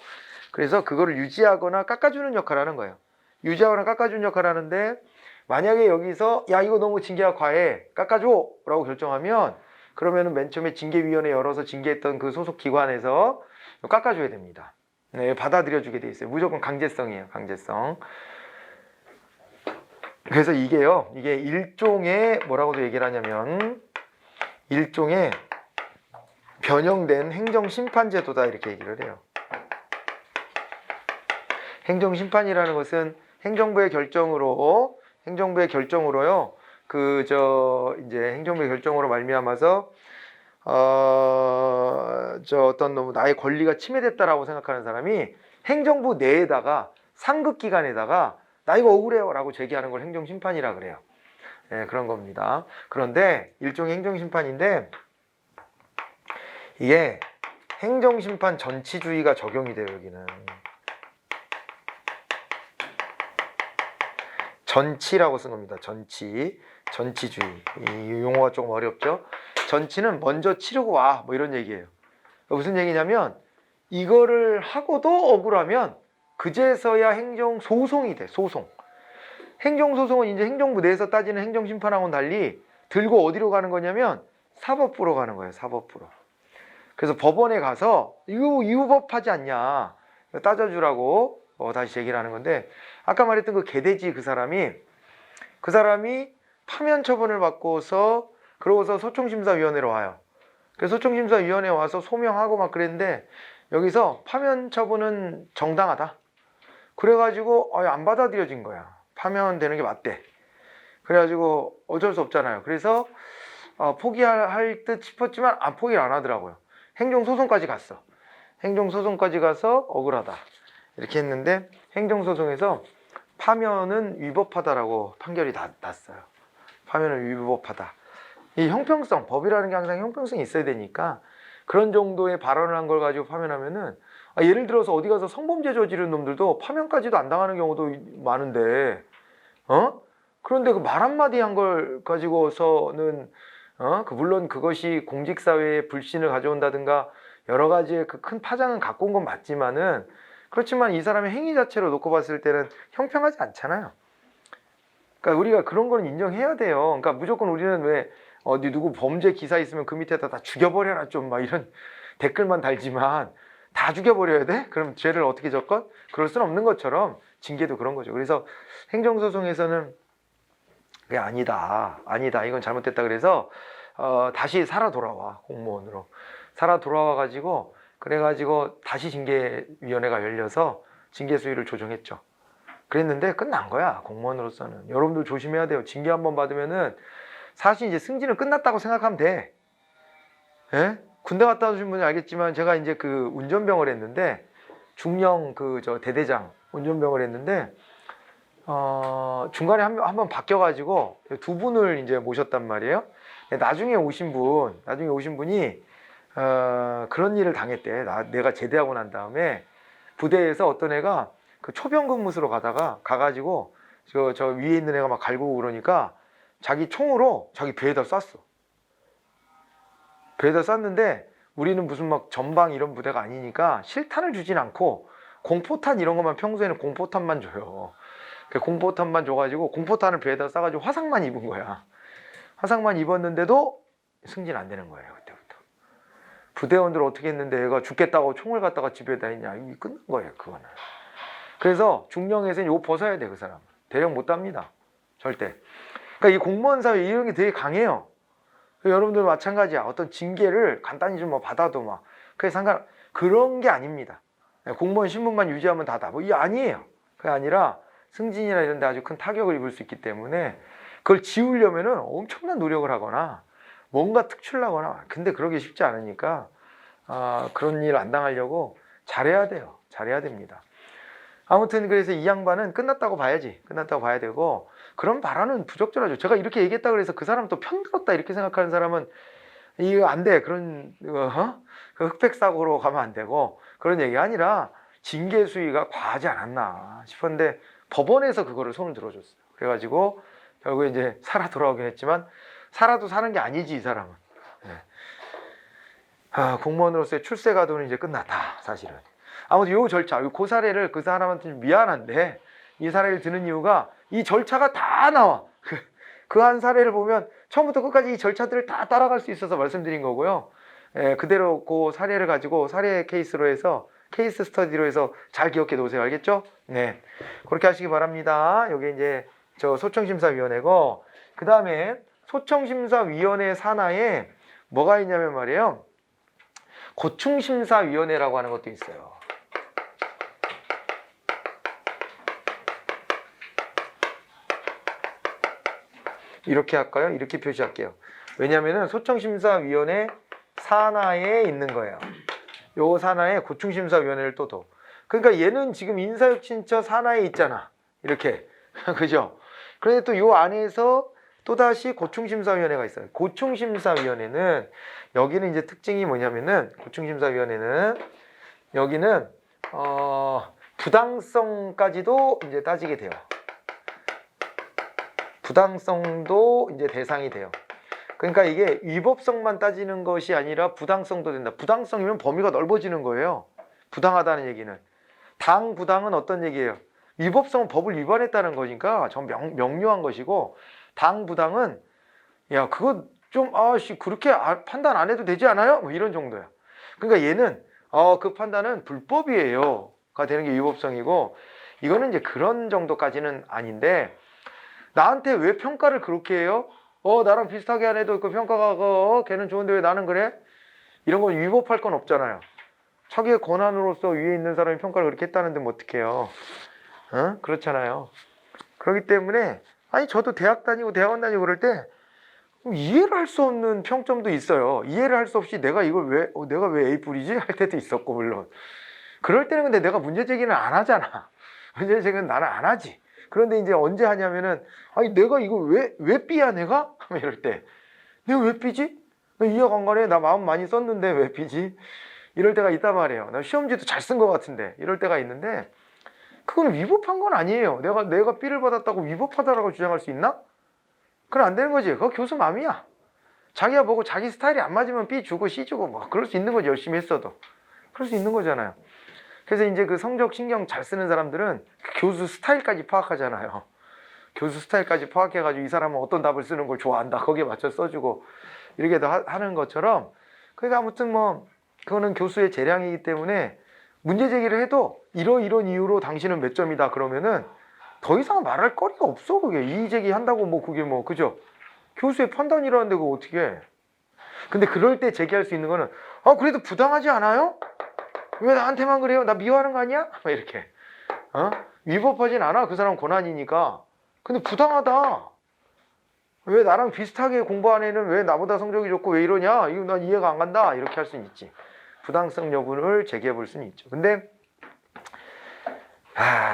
그래서 그거를 유지하거나 깎아주는 역할을 하는 거예요. 유지하거나 깎아주는 역할을 하는데, 만약에 여기서 야 이거 너무 징계가 과해 깎아줘 라고 결정하면, 그러면은 맨 처음에 징계위원회 열어서 징계했던 그 소속 기관에서 깎아줘야 됩니다. 네, 받아들여주게 돼 있어요. 무조건 강제성이에요. 강제성. 그래서 이게 일종의 뭐라고도 얘기를 하냐면 일종의 변형된 행정심판제도다 이렇게 얘기를 해요. 행정심판이라는 것은 행정부의 결정으로요. 이제 행정부의 결정으로 말미암아서 어떤 나의 권리가 침해됐다라고 생각하는 사람이 행정부 내에다가 상급기관에다가 나 이거 억울해요 라고 제기하는 걸 행정심판이라 그래요. 네, 그런 겁니다. 그런데 일종의 행정심판인데 이게 행정심판 전치주의가 적용이 돼요. 여기는 전치라고 쓴 겁니다. 전치주의. 이 용어가 조금 어렵죠. 전치는 먼저 치르고 와 뭐 이런 얘기예요. 무슨 얘기냐면 이거를 하고도 억울하면 그제서야 행정소송이 돼. 소송. 행정소송은 이제 행정부 내에서 따지는 행정심판하고는 달리 들고 어디로 가는 거냐면 사법부로 가는 거예요. 사법부로. 그래서 법원에 가서 이거 위법하지 않냐 따져주라고 다시 제기를 하는 건데, 아까 말했던 그 개돼지 그 사람이 파면 처분을 받고서 그러고서 소총심사위원회로 와요. 그래서 소총심사위원회에 와서 소명하고 막 그랬는데, 여기서 파면 처분은 정당하다 그래가지고 안 받아들여진 거야. 파면되는 게 맞대. 그래가지고 어쩔 수 없잖아요. 그래서 포기할 듯 싶었지만 포기를 안 하더라고요. 행정소송까지 갔어. 행정소송까지 가서 억울하다 이렇게 했는데, 행정소송에서 파면은 위법하다라고 판결이 났어요. 파면은 위법하다. 이 형평성, 법이라는 게 항상 형평성이 있어야 되니까 그런 정도의 발언을 한 걸 가지고 파면하면은, 예를 들어서 어디 가서 성범죄 저지른 놈들도 파면까지도 안 당하는 경우도 많은데, 그런데 그 말 한마디 한 걸 가지고서는, 물론 그것이 공직사회에 불신을 가져온다든가 여러 가지의 그 큰 파장은 갖고 온 건 맞지만은, 그렇지만 이 사람의 행위 자체로 놓고 봤을 때는 형평하지 않잖아요. 그러니까 우리가 그런 거는 인정해야 돼요. 그러니까 무조건 우리는 왜 어디 누구 범죄 기사 있으면 그 밑에다 다 죽여버려라 좀 막 이런 댓글만 달지만 다 죽여버려야 돼? 그럼 죄를 어떻게 졌건? 그럴 수는 없는 것처럼 징계도 그런 거죠. 그래서 행정소송에서는 그게 아니다 이건 잘못됐다 그래서 다시 살아 돌아와. 공무원으로 살아 돌아와 가지고, 그래가지고 다시 징계위원회가 열려서 징계 수위를 조정했죠. 그랬는데 끝난 거야. 공무원으로서는 여러분들 조심해야 돼요. 징계 한번 받으면은 사실 이제 승진은 끝났다고 생각하면 돼. 예? 군대 갔다 오신 분이 알겠지만, 제가 이제 그 운전병을 했는데, 중령 대대장 운전병을 했는데, 중간에 한 번 바뀌어가지고 두 분을 이제 모셨단 말이에요. 나중에 오신 분이 그런 일을 당했대. 내가 제대하고 난 다음에 부대에서 어떤 애가 그 초병 근무소로 가가지고 저 위에 있는 애가 막 갈구고 그러니까 자기 총으로 자기 배에다 쐈어. 배에다 쐈는데, 우리는 무슨 막 전방 이런 부대가 아니니까 실탄을 주진 않고 공포탄 이런 것만, 평소에는 공포탄만 줘요. 그 공포탄만 줘가지고 공포탄을 배에다 쏴가지고 화상만 입은 거야. 화상만 입었는데도 승진 안 되는 거예요. 그때부터 부대원들 어떻게 했는데 얘가 죽겠다고 총을 갖다가 집에다 했냐. 이게 끝난 거예요 그거는. 그래서 중령에서는 이거 벗어야 돼. 그 사람 대령 못 답니다 절대. 그러니까 이 공무원 사회 이런 게 되게 강해요. 여러분들 마찬가지야. 어떤 징계를 간단히 좀 받아도 막 그게 그런 게 아닙니다. 공무원 신분만 유지하면 다다. 이게 아니에요. 그게 아니라 승진이나 이런 데 아주 큰 타격을 입을 수 있기 때문에 그걸 지우려면은 엄청난 노력을 하거나 뭔가 특출을 하거나, 근데 그러기 쉽지 않으니까 그런 일 안 당하려고 잘해야 돼요. 잘해야 됩니다. 아무튼 그래서 이 양반은 끝났다고 봐야 되고, 그런 발언은 부적절하죠. 제가 이렇게 얘기했다 그래서 그 사람 또 편들었다 이렇게 생각하는 사람은 이거 안 돼. 그런 그 흑백사고로 가면 안 되고, 그런 얘기가 아니라 징계 수위가 과하지 않았나 싶었는데 법원에서 그거를 손을 들어줬어요. 그래가지고 결국에 이제 살아 돌아오긴 했지만, 살아도 사는 게 아니지 이 사람은. 공무원으로서의 출세 가도는 이제 끝났다 사실은. 아무튼 요 절차, 그 사례를 그 사람한테 미안한데, 이 사례를 드는 이유가 이 절차가 다 나와. 그 한 사례를 보면 처음부터 끝까지 이 절차들을 다 따라갈 수 있어서 말씀드린 거고요. 그대로 그 사례를 가지고 사례 케이스로 해서, 케이스 스터디로 해서 잘 기억해 놓으세요. 알겠죠? 네, 그렇게 하시기 바랍니다. 요게 이제 저 소청심사위원회고, 그 다음에 소청심사위원회 산하에 뭐가 있냐면 말이에요, 고충심사위원회라고 하는 것도 있어요. 이렇게 할까요? 이렇게 표시할게요. 왜냐하면 소청심사위원회 산하에 있는 거예요. 요 산하에 고충심사위원회를 또 둬. 그러니까 얘는 지금 인사혁신처 산하에 있잖아. 이렇게. 그죠? 그런데 또 요 안에서 또다시 고충심사위원회가 있어요. 고충심사위원회는, 여기는 이제 특징이 뭐냐면은, 고충심사위원회는 여기는 부당성까지도 이제 따지게 돼요. 부당성도 이제 대상이 돼요. 그러니까 이게 위법성만 따지는 것이 아니라 부당성도 된다. 부당성이면 범위가 넓어지는 거예요. 부당하다는 얘기는. 당부당은 어떤 얘기예요? 위법성은 법을 위반했다는 거니까 전 명료한 것이고, 당부당은 야 그거 좀 그렇게 판단 안 해도 되지 않아요? 뭐 이런 정도야. 그러니까 얘는 그 판단은 불법이에요가 되는 게 위법성이고, 이거는 이제 그런 정도까지는 아닌데, 나한테 왜 평가를 그렇게 해요? 나랑 비슷하게 한 애도 그 평가가 걔는 좋은데 왜 나는 그래? 이런 건 위법할 건 없잖아요. 자기의 권한으로서 위에 있는 사람이 평가를 그렇게 했다는데 뭐 어떡해요? 그렇잖아요. 그렇기 때문에 아니 저도 대학 다니고 대학원 다니고 그럴 때 이해를 할 수 없는 평점도 있어요. 이해를 할 수 없이 내가 이걸 내가 왜 A 뿌리지? 할 때도 있었고, 물론. 그럴 때는 근데 내가 문제 제기는 안 하잖아. 문제 제기는 나는 안 하지. 그런데 이제 언제 하냐면은, 아니, 내가 이걸 왜 B야, 내가? 하면 이럴 때. 내가 왜 B지? 나 이해가 안 가네. 나 마음 많이 썼는데 왜 B지? 이럴 때가 있단 말이에요. 나 시험지도 잘 쓴 것 같은데. 이럴 때가 있는데, 그건 위법한 건 아니에요. 내가 B를 받았다고 위법하다라고 주장할 수 있나? 그건 안 되는 거지. 그거 교수 맘이야. 자기가 보고 자기 스타일이 안 맞으면 B 주고 C 주고 뭐 그럴 수 있는 거지. 열심히 했어도. 그럴 수 있는 거잖아요. 그래서 이제 그 성적 신경 잘 쓰는 사람들은 교수 스타일까지 파악하잖아요. 교수 스타일까지 파악해가지고 이 사람은 어떤 답을 쓰는 걸 좋아한다. 거기에 맞춰 써주고 이렇게도 하는 것처럼. 그러니까 아무튼 뭐 그거는 교수의 재량이기 때문에 문제 제기를 해도 이런 이유로 당신은 몇 점이다 그러면은 더 이상 말할 거리가 없어. 그게 이의 제기한다고 뭐 그게 뭐 그죠? 교수의 판단이라는데 그거 어떻게 해? 근데 그럴 때 제기할 수 있는 거는 그래도 부당하지 않아요? 왜 나한테만 그래요? 나 미워하는 거 아니야? 이렇게 위법하진 않아. 그 사람 권한이니까. 근데 부당하다. 왜 나랑 비슷하게 공부한 애는 왜 나보다 성적이 좋고 왜 이러냐? 이거 난 이해가 안 간다. 이렇게 할 수는 있지. 부당성 여부를 제기해 볼 수는 있죠. 근데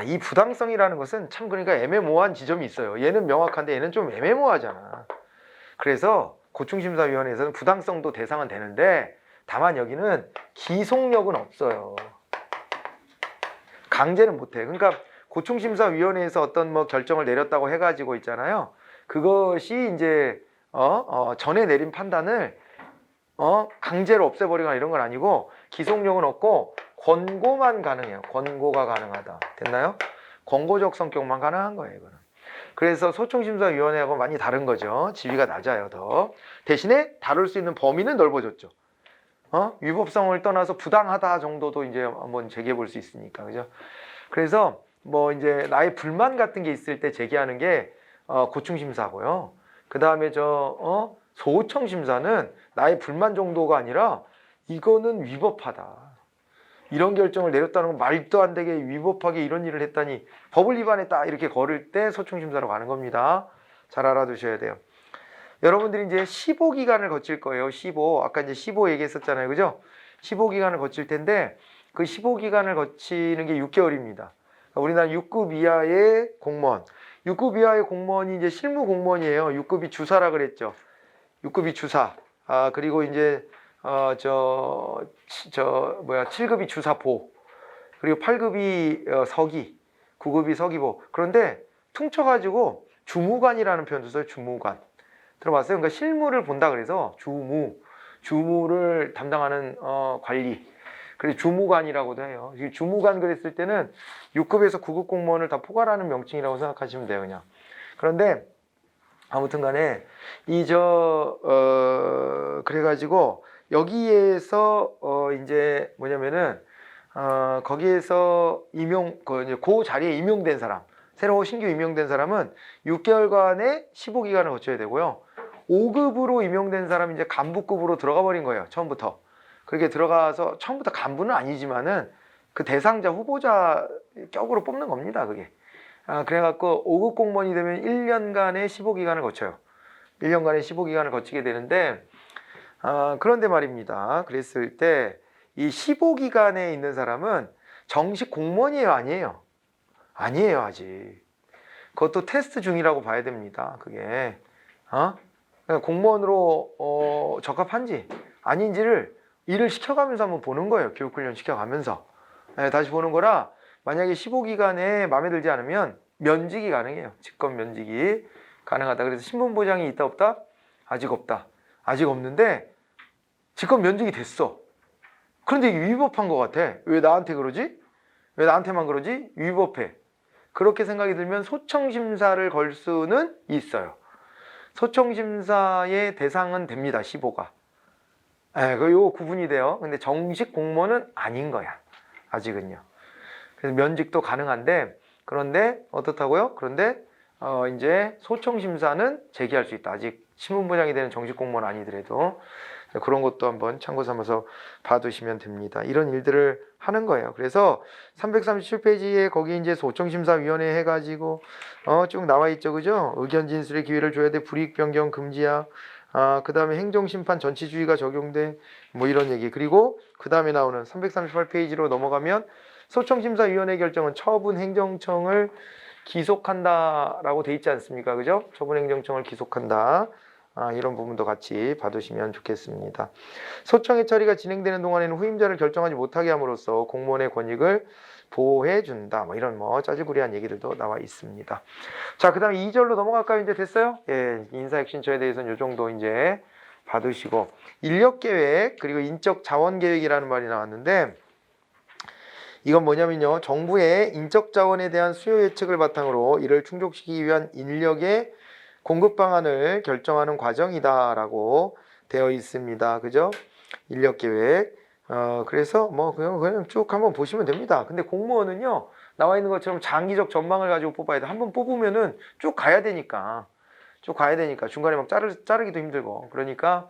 이 부당성이라는 것은 참 그러니까 애매모호한 지점이 있어요. 얘는 명확한데 얘는 좀 애매모호하잖아. 그래서 고충심사위원회에서는 부당성도 대상은 되는데 다만 여기는 기속력은 없어요. 강제는 못해. 그러니까 고충심사위원회에서 어떤 뭐 결정을 내렸다고 해가지고 있잖아요. 그것이 이제 전에 내린 판단을 강제로 없애버리거나 이런 건 아니고 기속력은 없고 권고만 가능해요. 권고가 가능하다. 됐나요? 권고적 성격만 가능한 거예요. 이거는. 그래서 소총심사위원회하고 많이 다른 거죠. 지위가 낮아요. 더. 대신에 다룰 수 있는 범위는 넓어졌죠. 위법성을 떠나서 부당하다 정도도 이제 한번 제기해 볼 수 있으니까. 그죠? 그래서 뭐 이제 나의 불만 같은 게 있을 때 제기하는 게 고충심사고요. 그 다음에 소청심사는 나의 불만 정도가 아니라 이거는 위법하다. 이런 결정을 내렸다는 건 말도 안 되게 위법하게 이런 일을 했다니 법을 위반했다 이렇게 걸을 때 소총심사로 가는 겁니다. 잘 알아두셔야 돼요. 여러분들이 이제 15기간을 거칠 거예요. 15. 아까 이제 15 얘기했었잖아요. 그죠? 15기간을 거칠 텐데 그 15기간을 거치는 게 6개월입니다. 우리나라 6급 이하의 공무원. 6급 이하의 공무원이 이제 실무 공무원이에요. 6급이 주사라 그랬죠. 6급이 주사. 그리고 이제 7급이 주사보. 그리고 8급이 서기. 9급이 서기보. 그런데 퉁쳐가지고 주무관이라는 표현도 써요. 주무관. 들어봤어요? 그러니까 실무를 본다 그래서 주무를 담당하는 관리. 그래서 주무관이라고도 해요. 주무관 그랬을 때는 6급에서 9급 공무원을 다 포괄하는 명칭이라고 생각하시면 돼요, 그냥. 그런데 아무튼 간에 그래가지고 여기에서 이제 뭐냐면은 거기에서 그 자리에 임용된 사람, 새로 신규 임용된 사람은 6개월간의 15기간을 거쳐야 되고요. 5급으로 임용된 사람이 이제 간부급으로 들어가 버린 거예요. 처음부터. 그렇게 들어가서 처음부터 간부는 아니지만은 그 대상자 후보자 격으로 뽑는 겁니다. 그게. 그래갖고 5급 공무원이 되면 1년간의 15기간을 거쳐요. 1년간의 15기간을 거치게 되는데 그런데 말입니다. 그랬을 때 이 15기간에 있는 사람은 정식 공무원이에요? 아니에요? 아니에요, 아직. 그것도 테스트 중이라고 봐야 됩니다. 그게. 공무원으로 적합한지 아닌지를 일을 시켜가면서 한번 보는 거예요. 교육훈련 시켜가면서. 다시 보는 거라 만약에 15기간에 마음에 들지 않으면 면직이 가능해요. 직권 면직이 가능하다. 그래서 신분보장이 있다 없다? 아직 없다. 아직 없는데 직권 면직이 됐어. 그런데 이게 위법한 것 같아. 왜 나한테 그러지? 왜 나한테만 그러지? 위법해. 그렇게 생각이 들면 소청심사를 걸 수는 있어요. 소청심사의 대상은 됩니다. 15가. 요 구분이 돼요. 근데 정식 공무원은 아닌 거야. 아직은요. 그래서 면직도 가능한데, 그런데 어떻다고요? 그런데 이제 소청 심사는 제기할 수 있다. 아직 신분부장이 되는 정식 공무원 아니더라도 그런 것도 한번 참고 삼아서 봐두시면 됩니다. 이런 일들을 하는 거예요. 그래서 337페이지에 거기 이제 소청심사위원회 해가지고 쭉 나와 있죠, 그죠? 의견 진술의 기회를 줘야 돼. 불이익 변경 금지야. 그 다음에 행정심판 전치주의가 적용돼. 뭐 이런 얘기. 그리고 그 다음에 나오는 338페이지로 넘어가면 소청심사위원회 결정은 처분 행정청을 기속한다라고 돼 있지 않습니까? 그죠? 처분 행정청을 기속한다. 이런 부분도 같이 봐두시면 좋겠습니다. 소청의 처리가 진행되는 동안에는 후임자를 결정하지 못하게 함으로써 공무원의 권익을 보호해준다. 뭐 이런 짜지부리한 얘기들도 나와 있습니다. 자, 그 다음에 2절로 넘어갈까요? 이제 됐어요? 예, 인사혁신처에 대해서는 이 정도 이제 봐두시고, 인력계획 그리고 인적자원계획이라는 말이 나왔는데, 이건 뭐냐면요, 정부의 인적자원에 대한 수요 예측을 바탕으로 이를 충족시키기 위한 인력의 공급 방안을 결정하는 과정이다라고 되어 있습니다. 그죠? 인력 계획. 그래서 뭐 그냥 쭉 한번 보시면 됩니다. 근데 공무원은요, 나와 있는 것처럼 장기적 전망을 가지고 뽑아야 돼. 한번 뽑으면은 쭉 가야 되니까. 중간에 막 자르기도 힘들고. 그러니까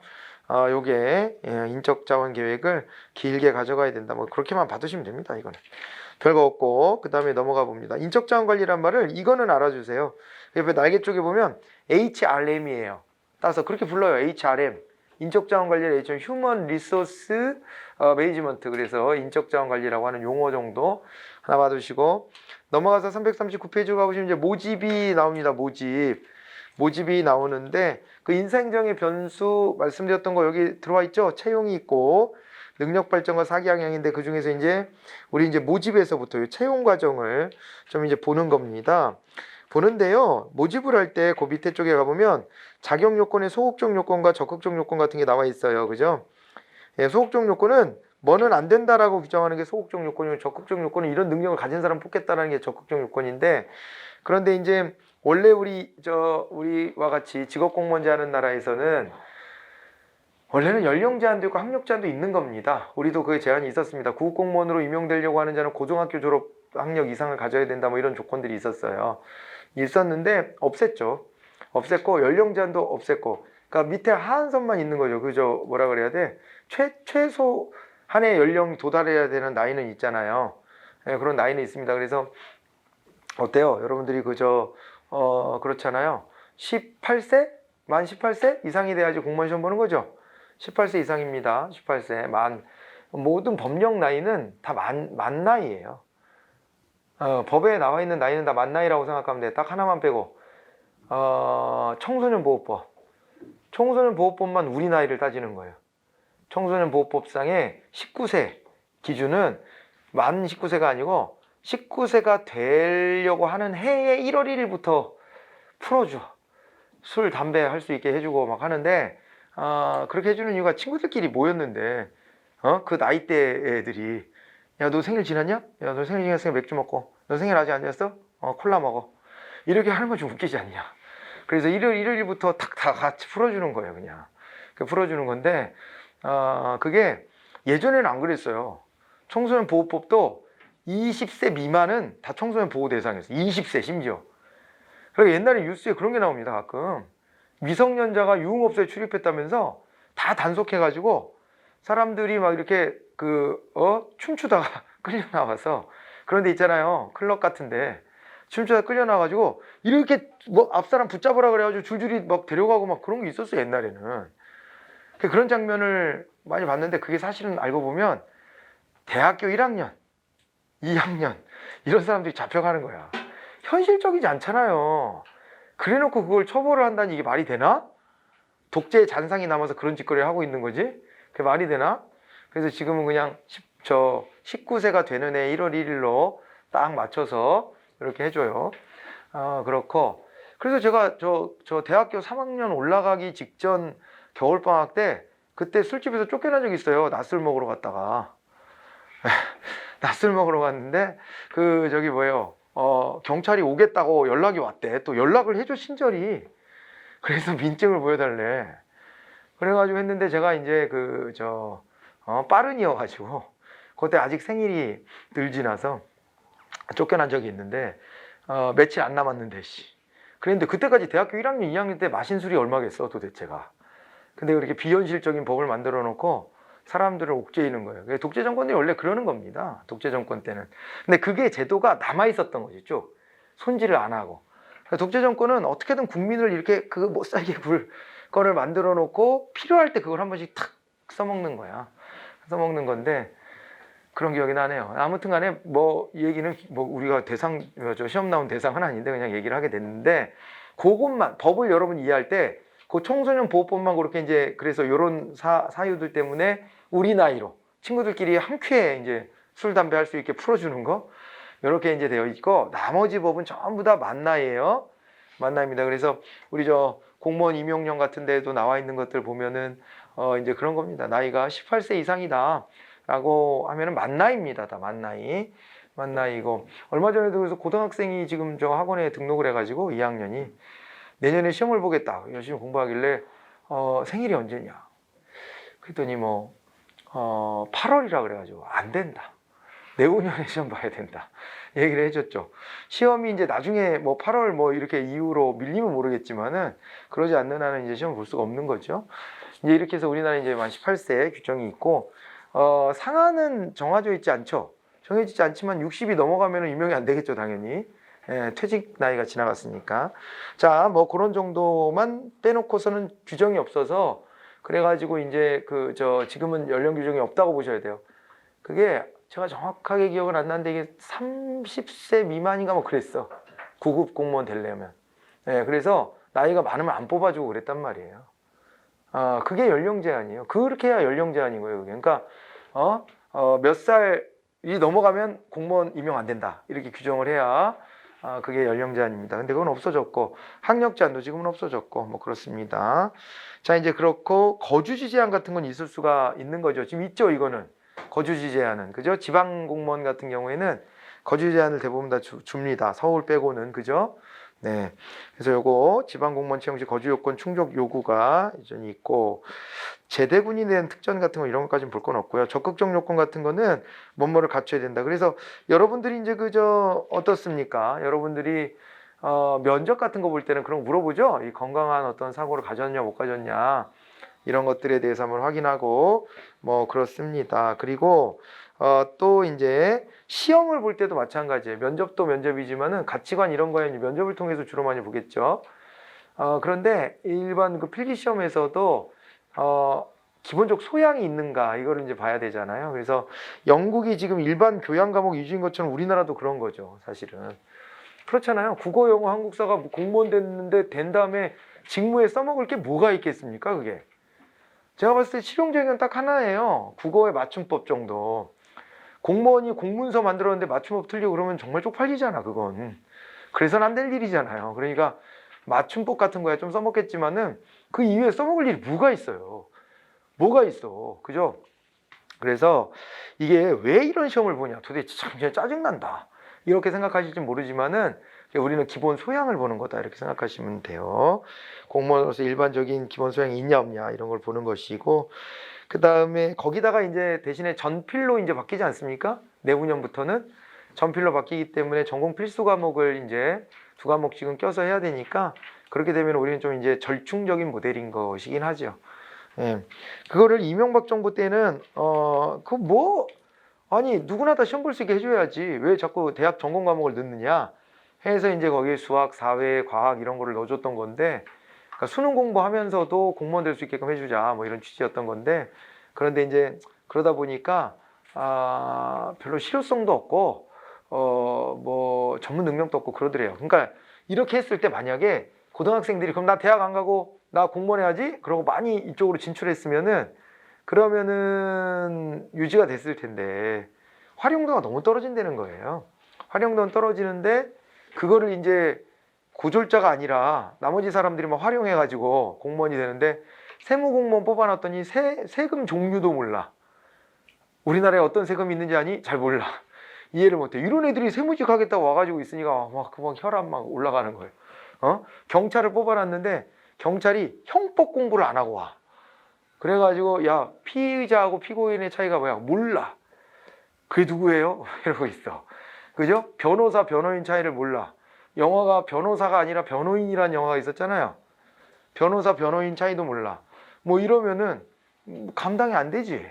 요게 인적 자원 계획을 길게 가져가야 된다. 뭐 그렇게만 받으시면 됩니다. 이거는 별거 없고. 그 다음에 넘어가 봅니다. 인적 자원 관리란 말을 이거는 알아주세요. 옆에 날개 쪽에 보면 HRM이에요. 따라서 그렇게 불러요. HRM. 인적 자원 관리를 H는 휴먼 리소스 매니지먼트. 그래서 인적 자원 관리라고 하는 용어 정도 하나 봐두시고, 넘어가서 339페이지 가보시면 이제 모집이 나옵니다. 모집이 나오는데, 그 인사행정의 변수 말씀드렸던 거 여기 들어와 있죠? 채용이 있고 능력 발전과 사기 방향인데, 그 중에서 이제 우리 이제 모집에서부터 채용 과정을 좀 이제 보는 겁니다. 보는데요, 모집을 할 때 그 밑에 쪽에 가보면 자격 요건의 소극적 요건과 적극적 요건 같은 게 나와 있어요. 그죠? 예, 소극적 요건은 뭐는 안 된다라고 규정하는 게 소극적 요건이고, 적극적 요건은 이런 능력을 가진 사람 뽑겠다라는 게 적극적 요건인데, 그런데 이제 원래 우리와 같이 직업 공무원 제하는 나라에서는 원래는 연령 제한도 있고 학력 제한도 있는 겁니다. 우리도 그 제한이 있었습니다. 구급 공무원으로 임용되려고 하는 자는 고등학교 졸업 학력 이상을 가져야 된다, 뭐 이런 조건들이 있었는데 없앴고 연령 제한도 없앴고, 그러니까 밑에 하한선만 있는 거죠. 그죠? 뭐라 그래야 돼? 최소 한의 연령 도달해야 되는 나이는 있잖아요. 네, 그런 나이는 있습니다. 그래서 어때요? 여러분들이 그렇잖아요. 18세? 만 18세 이상이 돼야지 공무원 시험 보는 거죠. 18세 이상입니다. 18세. 모든 법령 나이는 다 만 나이예요. 법에 나와 있는 나이는 다 만 나이라고 생각하면 돼. 딱 하나만 빼고. 청소년 보호법만 우리 나이를 따지는 거예요. 청소년 보호법상의 19세 기준은 만 19세가 아니고 19세가 되려고 하는 해의 1월 1일부터 풀어줘. 술, 담배 할 수 있게 해주고 막 하는데, 그렇게 해주는 이유가 친구들끼리 모였는데, 그 나이대 애들이, 야, 너 생일 지났냐? 야, 너 생일 지났으니까 맥주 먹고, 너 생일 아직 안 지났어? 콜라 먹어. 이렇게 하는 건 좀 웃기지 않냐? 그래서 1월 1일부터 탁 다 같이 풀어주는 거예요, 그냥. 풀어주는 건데, 그게 예전에는 안 그랬어요. 청소년 보호법도 20세 미만은 다 청소년 보호 대상이었어요. 20세 심지어. 그리고 옛날에 뉴스에 그런 게 나옵니다. 가끔 미성년자가 유흥업소에 출입했다면서 다 단속해가지고 사람들이 막 이렇게 춤추다가 끌려 나와서, 그런 데 있잖아요, 클럽 같은데 춤추다가 끌려 나와가지고 이렇게 앞 사람 붙잡으라 그래가지고 줄줄이 막 데려가고 막 그런 게 있었어요, 옛날에는. 그런 장면을 많이 봤는데, 그게 사실은 알고 보면 대학교 1학년 2학년 이런 사람들이 잡혀가는 거야. 현실적이지 않잖아요. 그래놓고 그걸 처벌을 한다니 이게 말이 되나? 독재의 잔상이 남아서 그런 짓거리를 하고 있는 거지? 그게 말이 되나? 그래서 지금은 그냥 19세가 되는 해 1월 1일로 딱 맞춰서 이렇게 해줘요. 그렇고, 그래서 제가 저 대학교 3학년 올라가기 직전 겨울방학 때, 그때 술집에서 쫓겨난 적이 있어요. 낮술 먹으러 갔다가. 낮술 먹으러 갔는데, 경찰이 오겠다고 연락이 왔대. 또 연락을 해줘, 친절히. 그래서 민증을 보여달래. 그래가지고 했는데 제가 이제 빠른이어가지고 그때 아직 생일이 늘 지나서 쫓겨난 적이 있는데 며칠 안 남았는데 그랬는데 그때까지 대학교 1학년, 2학년 때 마신 술이 얼마겠어 도대체가. 근데 그렇게 비현실적인 법을 만들어 놓고 사람들을 옥죄이는 거예요. 독재 정권들이 원래 그러는 겁니다. 독재 정권 때는. 근데 그게 제도가 남아 있었던 거지 쭉 손질을 안 하고. 독재 정권은 어떻게든 국민을 이렇게 그 못 살게 굴 거를 만들어 놓고 필요할 때 그걸 한 번씩 탁 써먹는 거야. 써먹는 건데 그런 기억이 나네요. 아무튼 간에 이 얘기는 우리가 시험 나온 대상은 아닌데 그냥 얘기를 하게 됐는데 그것만 법을 여러분 이해할 때 그 청소년 보호법만 그렇게 이제 그래서 이런 사유들 때문에 우리 나이로 친구들끼리 함께 이제 술 담배 할 수 있게 풀어주는 거 이렇게 이제 되어 있고 나머지 법은 전부 다 만나예요. 만나입니다. 그래서 우리 공무원 임용령 같은 데도 나와 있는 것들 보면은 이제 그런 겁니다. 나이가 18세 이상이다 라고 하면은 만나입니다. 다 만나이고 얼마 전에도 그래서 고등학생이 지금 학원에 등록을 해가지고 2학년이 내년에 시험을 보겠다 열심히 공부하길래 생일이 언제냐 그랬더니 8월이라 그래가지고 안 된다. 내후년에 시험 봐야 된다. 얘기를 해줬죠. 시험이 이제 나중에 8월 이렇게 이후로 밀리면 모르겠지만은 그러지 않는 한은 이제 시험을 볼 수가 없는 거죠. 이제 이렇게 해서 우리나라 이제 만 18세 규정이 있고, 상한은 정해져 있지 않죠. 정해지지 않지만 60이 넘어가면은 임용이 안 되겠죠, 당연히. 예, 퇴직 나이가 지나갔으니까. 자, 그런 정도만 빼놓고서는 규정이 없어서 그래가지고 이제 지금은 연령 규정이 없다고 보셔야 돼요. 그게 제가 정확하게 기억은 안 나는데 이게 30세 미만인가 그랬어. 9급 공무원 되려면. 예, 그래서 나이가 많으면 안 뽑아주고 그랬단 말이에요. 그게 연령 제한이에요. 그렇게 해야 연령 제한인 거예요. 그게. 그러니까 몇 살이 넘어가면 공무원 임용 안 된다. 이렇게 규정을 해야 그게 연령 제한입니다. 근데 그건 없어졌고 학력 제한도 지금은 없어졌고 그렇습니다. 자, 이제 그렇고 거주지 제한 같은 건 있을 수가 있는 거죠. 지금 있죠, 이거는. 거주지 제한은. 그죠? 지방 공무원 같은 경우에는 거주지 제한을 대부분 다 줍니다. 서울 빼고는. 그죠? 네. 그래서 요거 지방 공무원 채용 시 거주 요건 충족 요구가 여전히 있고, 제대군이 낸 특전 같은 거 이런 것까지는 볼 건 없고요. 적극적 요건 같은 거는 뭐뭐를 갖춰야 된다. 그래서 여러분들이 이제 어떻습니까? 여러분들이 면접 같은 거 볼 때는 그런 거 물어보죠. 이 건강한 어떤 사고를 가졌냐 못 가졌냐 이런 것들에 대해서 한번 확인하고 그렇습니다. 그리고 또 이제 시험을 볼 때도 마찬가지예요. 면접도 면접이지만은 가치관 이런 거에 면접을 통해서 주로 많이 보겠죠. 그런데 일반 필기 시험에서도 기본적 소양이 있는가 이거를 이제 봐야 되잖아요. 그래서 영국이 지금 일반 교양 과목 위주인 것처럼 우리나라도 그런 거죠, 사실은. 그렇잖아요. 국어, 영어, 한국사가 공무원 됐는데 된 다음에 직무에 써먹을 게 뭐가 있겠습니까, 그게? 제가 봤을 때 실용적인 건 딱 하나예요. 국어의 맞춤법 정도. 공무원이 공문서 만들었는데 맞춤법 틀리고 그러면 정말 쪽팔리잖아, 그건. 그래서는 안 될 일이잖아요. 그러니까 맞춤법 같은 거야 좀 써먹겠지만은 그 이후에 써먹을 일이 뭐가 있어요. 뭐가 있어. 그죠? 그래서 이게 왜 이런 시험을 보냐. 도대체 참 짜증난다. 이렇게 생각하실지 모르지만은 우리는 기본 소양을 보는 거다. 이렇게 생각하시면 돼요. 공무원으로서 일반적인 기본 소양이 있냐 없냐 이런 걸 보는 것이고, 그 다음에 거기다가 이제 대신에 전필로 이제 바뀌지 않습니까? 내후년부터는 전필로 바뀌기 때문에 전공 필수 과목을 이제 2과목씩은 껴서 해야 되니까 그렇게 되면 우리는 좀 이제 절충적인 모델인 것이긴 하죠. 예. 그거를 이명박 정부 때는 아니 누구나 다 시험 볼 수 있게 해줘야지 왜 자꾸 대학 전공 과목을 넣느냐 해서 이제 거기에 수학, 사회, 과학 이런 거를 넣어줬던 건데, 그러니까 수능 공부하면서도 공무원 될 수 있게끔 해주자 이런 취지였던 건데, 그런데 이제 그러다 보니까 별로 실효성도 없고 전문 능력도 없고 그러더래요. 그러니까 이렇게 했을 때 만약에 고등학생들이 그럼 나 대학 안 가고 나 공무원 해야지 그러고 많이 이쪽으로 진출했으면은 그러면은 유지가 됐을 텐데 활용도가 너무 떨어진다는 거예요. 활용도는 떨어지는데 그거를 이제 고졸자가 아니라 나머지 사람들이 막 활용해가지고 공무원이 되는데, 세무공무원 뽑아놨더니 세금 종류도 몰라. 우리나라에 어떤 세금이 있는지 아니? 잘 몰라. 이해를 못해. 이런 애들이 세무직 하겠다고 와가지고 있으니까 그만 혈압 막 올라가는 거예요. 경찰을 뽑아놨는데 경찰이 형법 공부를 안 하고 와. 그래가지고 야, 피의자하고 피고인의 차이가 뭐야? 몰라. 그게 누구예요? 이러고 있어. 그죠? 변호사, 변호인 차이를 몰라. 영화가 변호사가 아니라 변호인이라는 영화가 있었잖아요. 변호사, 변호인 차이도 몰라. 뭐 이러면은 감당이 안 되지.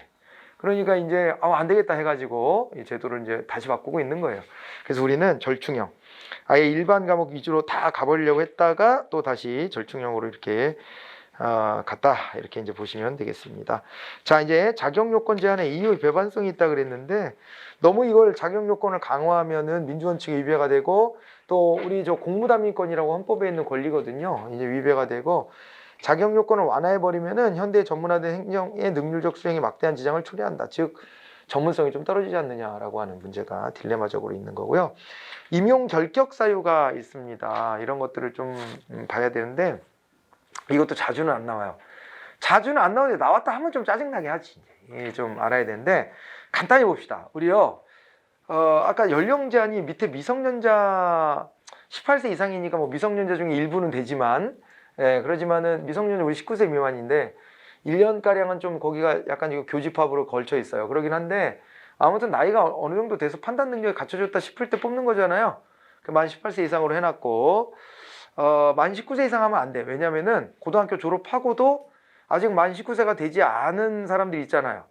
그러니까 이제 안 되겠다 해가지고 이 제도를 이제 다시 바꾸고 있는 거예요. 그래서 우리는 절충형, 아예 일반 과목 위주로 다 가보려고 했다가 또 다시 절충형으로 이렇게 갔다, 이렇게 이제 보시면 되겠습니다. 자, 이제 자격 요건 제한에 이유 배반성이 있다 그랬는데, 너무 이걸 자격 요건을 강화하면은 민주원칙에 위배가 되고, 또 우리 저 공무담임권이라고 헌법에 있는 권리거든요. 이제 위배가 되고, 자격 요건을 완화해 버리면은 현대 전문화된 행정의 능률적 수행에 막대한 지장을 초래한다. 즉 전문성이 좀 떨어지지 않느냐라고 하는 문제가 딜레마적으로 있는 거고요. 임용 결격 사유가 있습니다. 이런 것들을 좀 봐야 되는데, 이것도 자주는 안 나와요. 자주는 안 나오는데 나왔다 하면 좀 짜증나게 하지. 좀 알아야 되는데, 간단히 봅시다. 우리요, 아까 연령 제한이 밑에 미성년자 18세 이상이니까 뭐 미성년자 중에 일부는 되지만, 그러지만은 미성년자 우리 19세 미만인데 1년가량은 좀 거기가 약간 이거 교집합으로 걸쳐 있어요. 그러긴 한데, 아무튼 나이가 어느 정도 돼서 판단 능력이 갖춰졌다 싶을 때 뽑는 거잖아요. 만 18세 이상으로 해놨고, 만 19세 이상 하면 안 돼. 왜냐면은 고등학교 졸업하고도 아직 만 19세가 되지 않은 사람들이 있잖아요.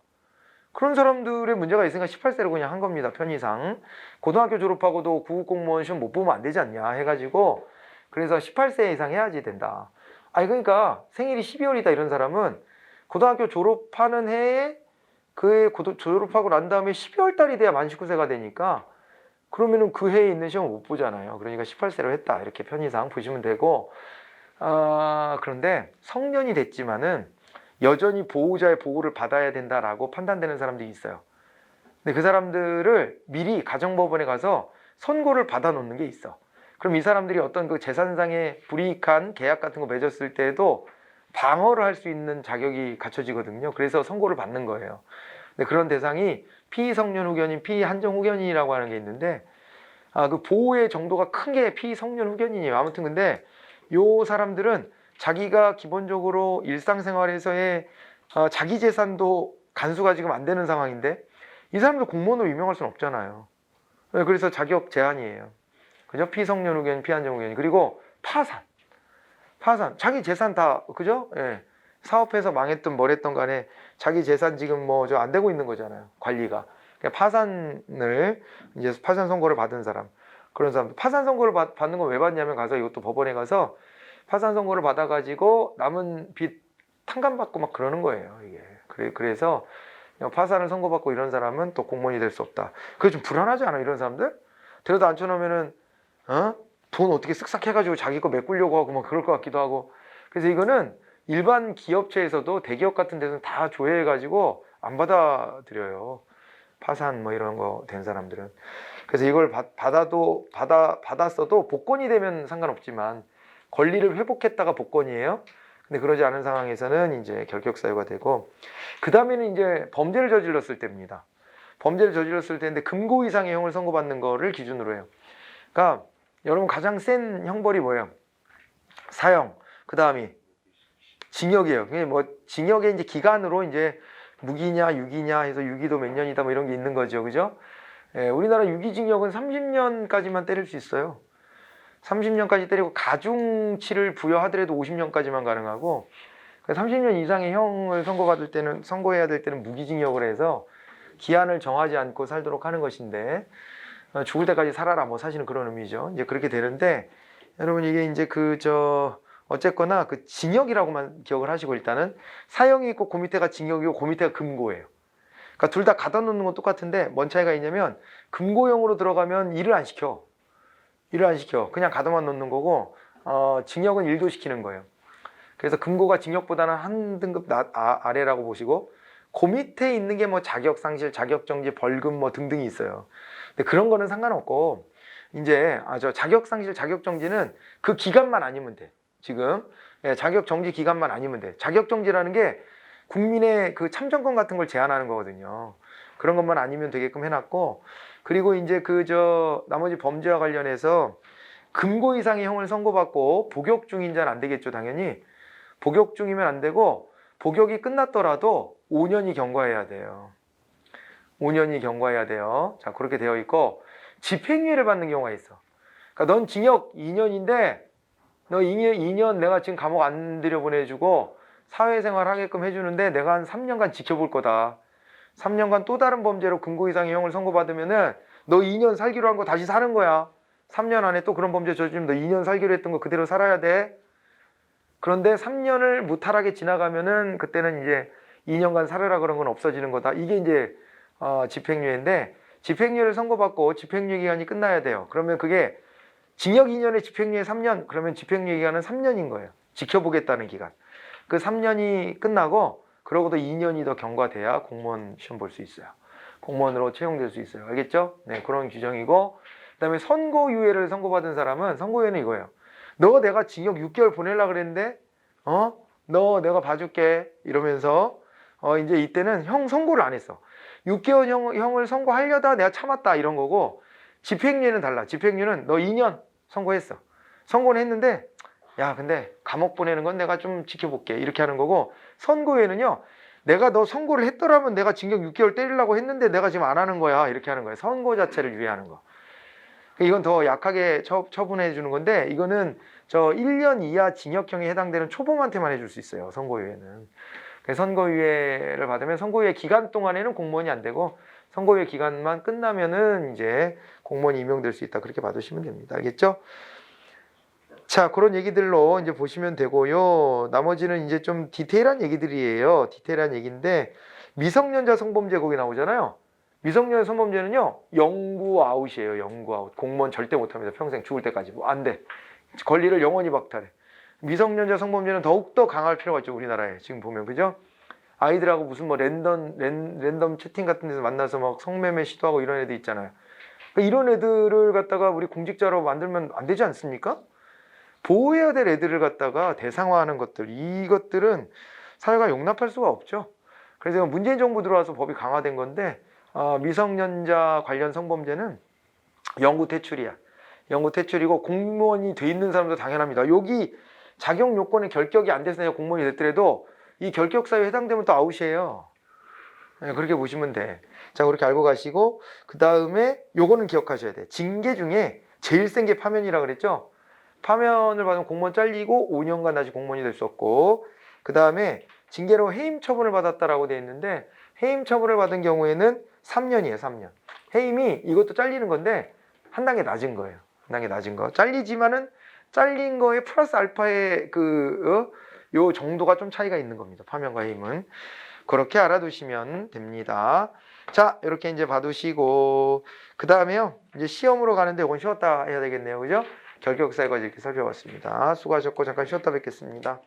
그런 사람들의 문제가 있으니까 18세로 그냥 한 겁니다. 편의상. 고등학교 졸업하고도 구급공무원 시험 못 보면 안 되지 않냐 해가지고, 그래서 18세 이상 해야지 된다. 아니 그러니까 생일이 12월이다 이런 사람은 고등학교 졸업하는 해에 그 졸업하고 난 다음에 12월 달이 돼야 만 19세가 되니까, 그러면은 그 해에 있는 시험을 못 보잖아요. 그러니까 18세로 했다, 이렇게 편의상 보시면 되고, 그런데 성년이 됐지만은 여전히 보호자의 보호를 받아야 된다라고 판단되는 사람들이 있어요. 근데 그 사람들을 미리 가정법원에 가서 선고를 받아 놓는 게 있어. 그럼 이 사람들이 어떤 그 재산상의 불이익한 계약 같은 거 맺었을 때에도 방어를 할 수 있는 자격이 갖춰지거든요. 그래서 선고를 받는 거예요. 근데 그런 대상이 피성년 후견인, 피한정 후견인이라고 하는 게 있는데, 그 보호의 정도가 큰 게 피성년 후견인이에요. 아무튼 근데 요 사람들은 자기가 기본적으로 일상생활에서의 자기 재산도 간수가 지금 안 되는 상황인데, 이 사람들 공무원으로 임명할 수는 없잖아요. 그래서 자격 제한이에요. 그죠? 피성년 후견인, 피한정 후견인. 그리고 파산. 자기 재산 다, 그죠? 예. 사업해서 망했던 뭐랬던 간에 자기 재산 지금 뭐 저 안 되고 있는 거잖아요. 관리가. 그러니까 파산을, 이제 파산 선고를 받은 사람. 그런 사람. 파산 선고를 받는 건 왜 받냐면, 가서 이것도 법원에 가서 파산 선고를 받아가지고 남은 빚 탕감받고 막 그러는 거예요. 이게. 그래서 파산을 선고받고 이런 사람은 또 공무원이 될 수 없다. 그게 좀 불안하지 않아, 이런 사람들? 데려다 앉혀놓으면은, 돈 어떻게 쓱싹 해가지고 자기 거 메꾸려고 하고 막 그럴 것 같기도 하고. 그래서 이거는 일반 기업체에서도 대기업 같은 데서는 다 조회해가지고 안 받아들여요. 파산 뭐 이런 거 된 사람들은. 그래서 이걸 받았어도 복권이 되면 상관없지만 권리를 회복했다가 복권이에요. 근데 그러지 않은 상황에서는 이제 결격 사유가 되고, 그 다음에는 이제 범죄를 저질렀을 때입니다. 범죄를 저질렀을 때인데 금고 이상의 형을 선고받는 거를 기준으로 해요. 그러니까 여러분 가장 센 형벌이 뭐예요? 사형. 그 다음이 징역이에요. 그게 뭐 징역의 이제 기간으로 이제 무기냐 유기냐 해서 유기도 몇 년이다 뭐 이런 게 있는 거죠. 그죠? 우리나라 유기징역은 30년까지만 때릴 수 있어요. 30년까지 때리고 가중치를 부여하더라도 50년까지만 가능하고, 30년 이상의 형을 선고해야 될 때는 무기징역을 해서 기한을 정하지 않고 살도록 하는 것인데, 죽을 때까지 살아라 뭐 사실은 그런 의미죠. 이제 그렇게 되는데, 여러분 이게 이제 어쨌거나 그 징역이라고만 기억을 하시고, 일단은 사형이 있고 그 밑에가 징역이고 그 밑에가 금고예요. 그러니까 둘 다 가둬 놓는 건 똑같은데 뭔 차이가 있냐면, 금고형으로 들어가면 일을 안 시켜. 그냥 가둬만 놓는 거고, 징역은 일도 시키는 거예요. 그래서 금고가 징역보다는 한 등급 아래라고 보시고, 그 밑에 있는 게 뭐 자격상실, 자격정지, 벌금 뭐 등등이 있어요. 근데 그런 거는 상관없고, 이제 저 자격상실, 자격정지는 그 기간만 아니면 돼. 지금 자격정지 기간만 아니면 돼. 자격정지라는 게 국민의 그 참정권 같은 걸 제한하는 거거든요. 그런 것만 아니면 되게끔 해놨고, 그리고 이제 나머지 범죄와 관련해서 금고 이상의 형을 선고받고 복역 중인 자는 안 되겠죠, 당연히. 복역 중이면 안 되고, 복역이 끝났더라도 5년이 경과해야 돼요. 5년이 경과해야 돼요. 자, 그렇게 되어 있고 집행유예를 받는 경우가 있어. 그러니까 넌 징역 2년인데 너 2년 내가 지금 감옥 안 들여보내주고 사회생활 하게끔 해주는데 내가 한 3년간 지켜볼 거다. 3년간 또 다른 범죄로 금고 이상의 형을 선고받으면은 너 2년 살기로 한 거 다시 사는 거야. 3년 안에 또 그런 범죄 저지르면 너 2년 살기로 했던 거 그대로 살아야 돼. 그런데 3년을 무탈하게 지나가면은 그때는 이제 2년간 살으라 그런 건 없어지는 거다. 이게 이제 집행유예인데 집행유예를 선고받고 집행유예 기간이 끝나야 돼요. 그러면 그게 징역 2년에 집행유예 3년 그러면 집행유예 기간은 3년인 거예요. 지켜보겠다는 기간. 그 3년이 끝나고 그러고도 2년이 더 경과돼야 공무원 시험 볼 수 있어요. 공무원으로 채용될 수 있어요. 알겠죠? 네, 그런 규정이고 그다음에 선고유예를 선고받은 사람은 선고유예는 이거예요. 너 내가 징역 6개월 보내려고 그랬는데 너 내가 봐줄게 이러면서 이제 이때는 형 선고를 안 했어. 6개월 형을 선고하려다 내가 참았다 이런 거고 집행유예는 달라. 집행유예는 너 2년 선고했어. 선고는 했는데 야 근데 감옥 보내는 건 내가 좀 지켜볼게 이렇게 하는 거고 선고유예는요. 내가 너 선고를 했더라면 내가 징역 6개월 때리려고 했는데 내가 지금 안 하는 거야 이렇게 하는 거예요. 선고 자체를 유예하는 거. 이건 더 약하게 처분해 주는 건데 이거는 저 1년 이하 징역형에 해당되는 초범한테만 해줄 수 있어요. 선고유예는. 선고유예를 받으면 선고유예 기간 동안에는 공무원이 안 되고 선고유예 기간만 끝나면은 이제 공무원이 임용될 수 있다. 그렇게 봐두시면 됩니다. 알겠죠? 자, 그런 얘기들로 이제 보시면 되고요. 나머지는 이제 좀 디테일한 얘기들이에요. 디테일한 얘기인데 미성년자 성범죄 거기 나오잖아요. 미성년자 성범죄는요. 영구 아웃이에요. 영구 아웃. 공무원 절대 못합니다. 평생 죽을 때까지. 뭐 안 돼. 권리를 영원히 박탈해. 미성년자 성범죄는 더욱더 강할 필요가 있죠. 우리나라에. 지금 보면. 그죠? 아이들하고 무슨 뭐 랜덤 채팅 같은 데서 만나서 막 성매매 시도하고 이런 애들 있잖아요. 그러니까 이런 애들을 갖다가 우리 공직자로 만들면 안 되지 않습니까? 보호해야 될 애들을 갖다가 대상화하는 것들, 이것들은 사회가 용납할 수가 없죠. 그래서 문재인 정부 들어와서 법이 강화된 건데 미성년자 관련 성범죄는 영구 퇴출이야. 영구 퇴출이고 공무원이 돼 있는 사람도 당연합니다. 여기 자격 요건에 결격이 안 돼서 공무원이 됐더라도 이 결격 사유에 해당되면 또 아웃이에요. 그렇게 보시면 돼. 자, 그렇게 알고 가시고 그 다음에 요거는 기억하셔야 돼. 징계 중에 제일 센 게 파면이라 그랬죠. 파면을 받으면 공무원 잘리고 5년간 다시 공무원이 될 수 없고 그 다음에 징계로 해임 처분을 받았다라고 되어 있는데 해임 처분을 받은 경우에는 3년이에요. 3년. 해임이 이것도 잘리는 건데 한 단계 낮은 거예요. 한 단계 낮은 거. 잘리지만은 잘린 거에 플러스 알파의 요 정도가 좀 차이가 있는 겁니다. 파면과 해임은. 그렇게 알아두시면 됩니다. 자, 이렇게 이제 봐두시고 그 다음에요. 이제 시험으로 가는데 이건 쉬었다 해야 되겠네요. 그죠? 결격사의 과정 이렇게 살펴봤습니다. 수고하셨고 잠깐 쉬었다 뵙겠습니다.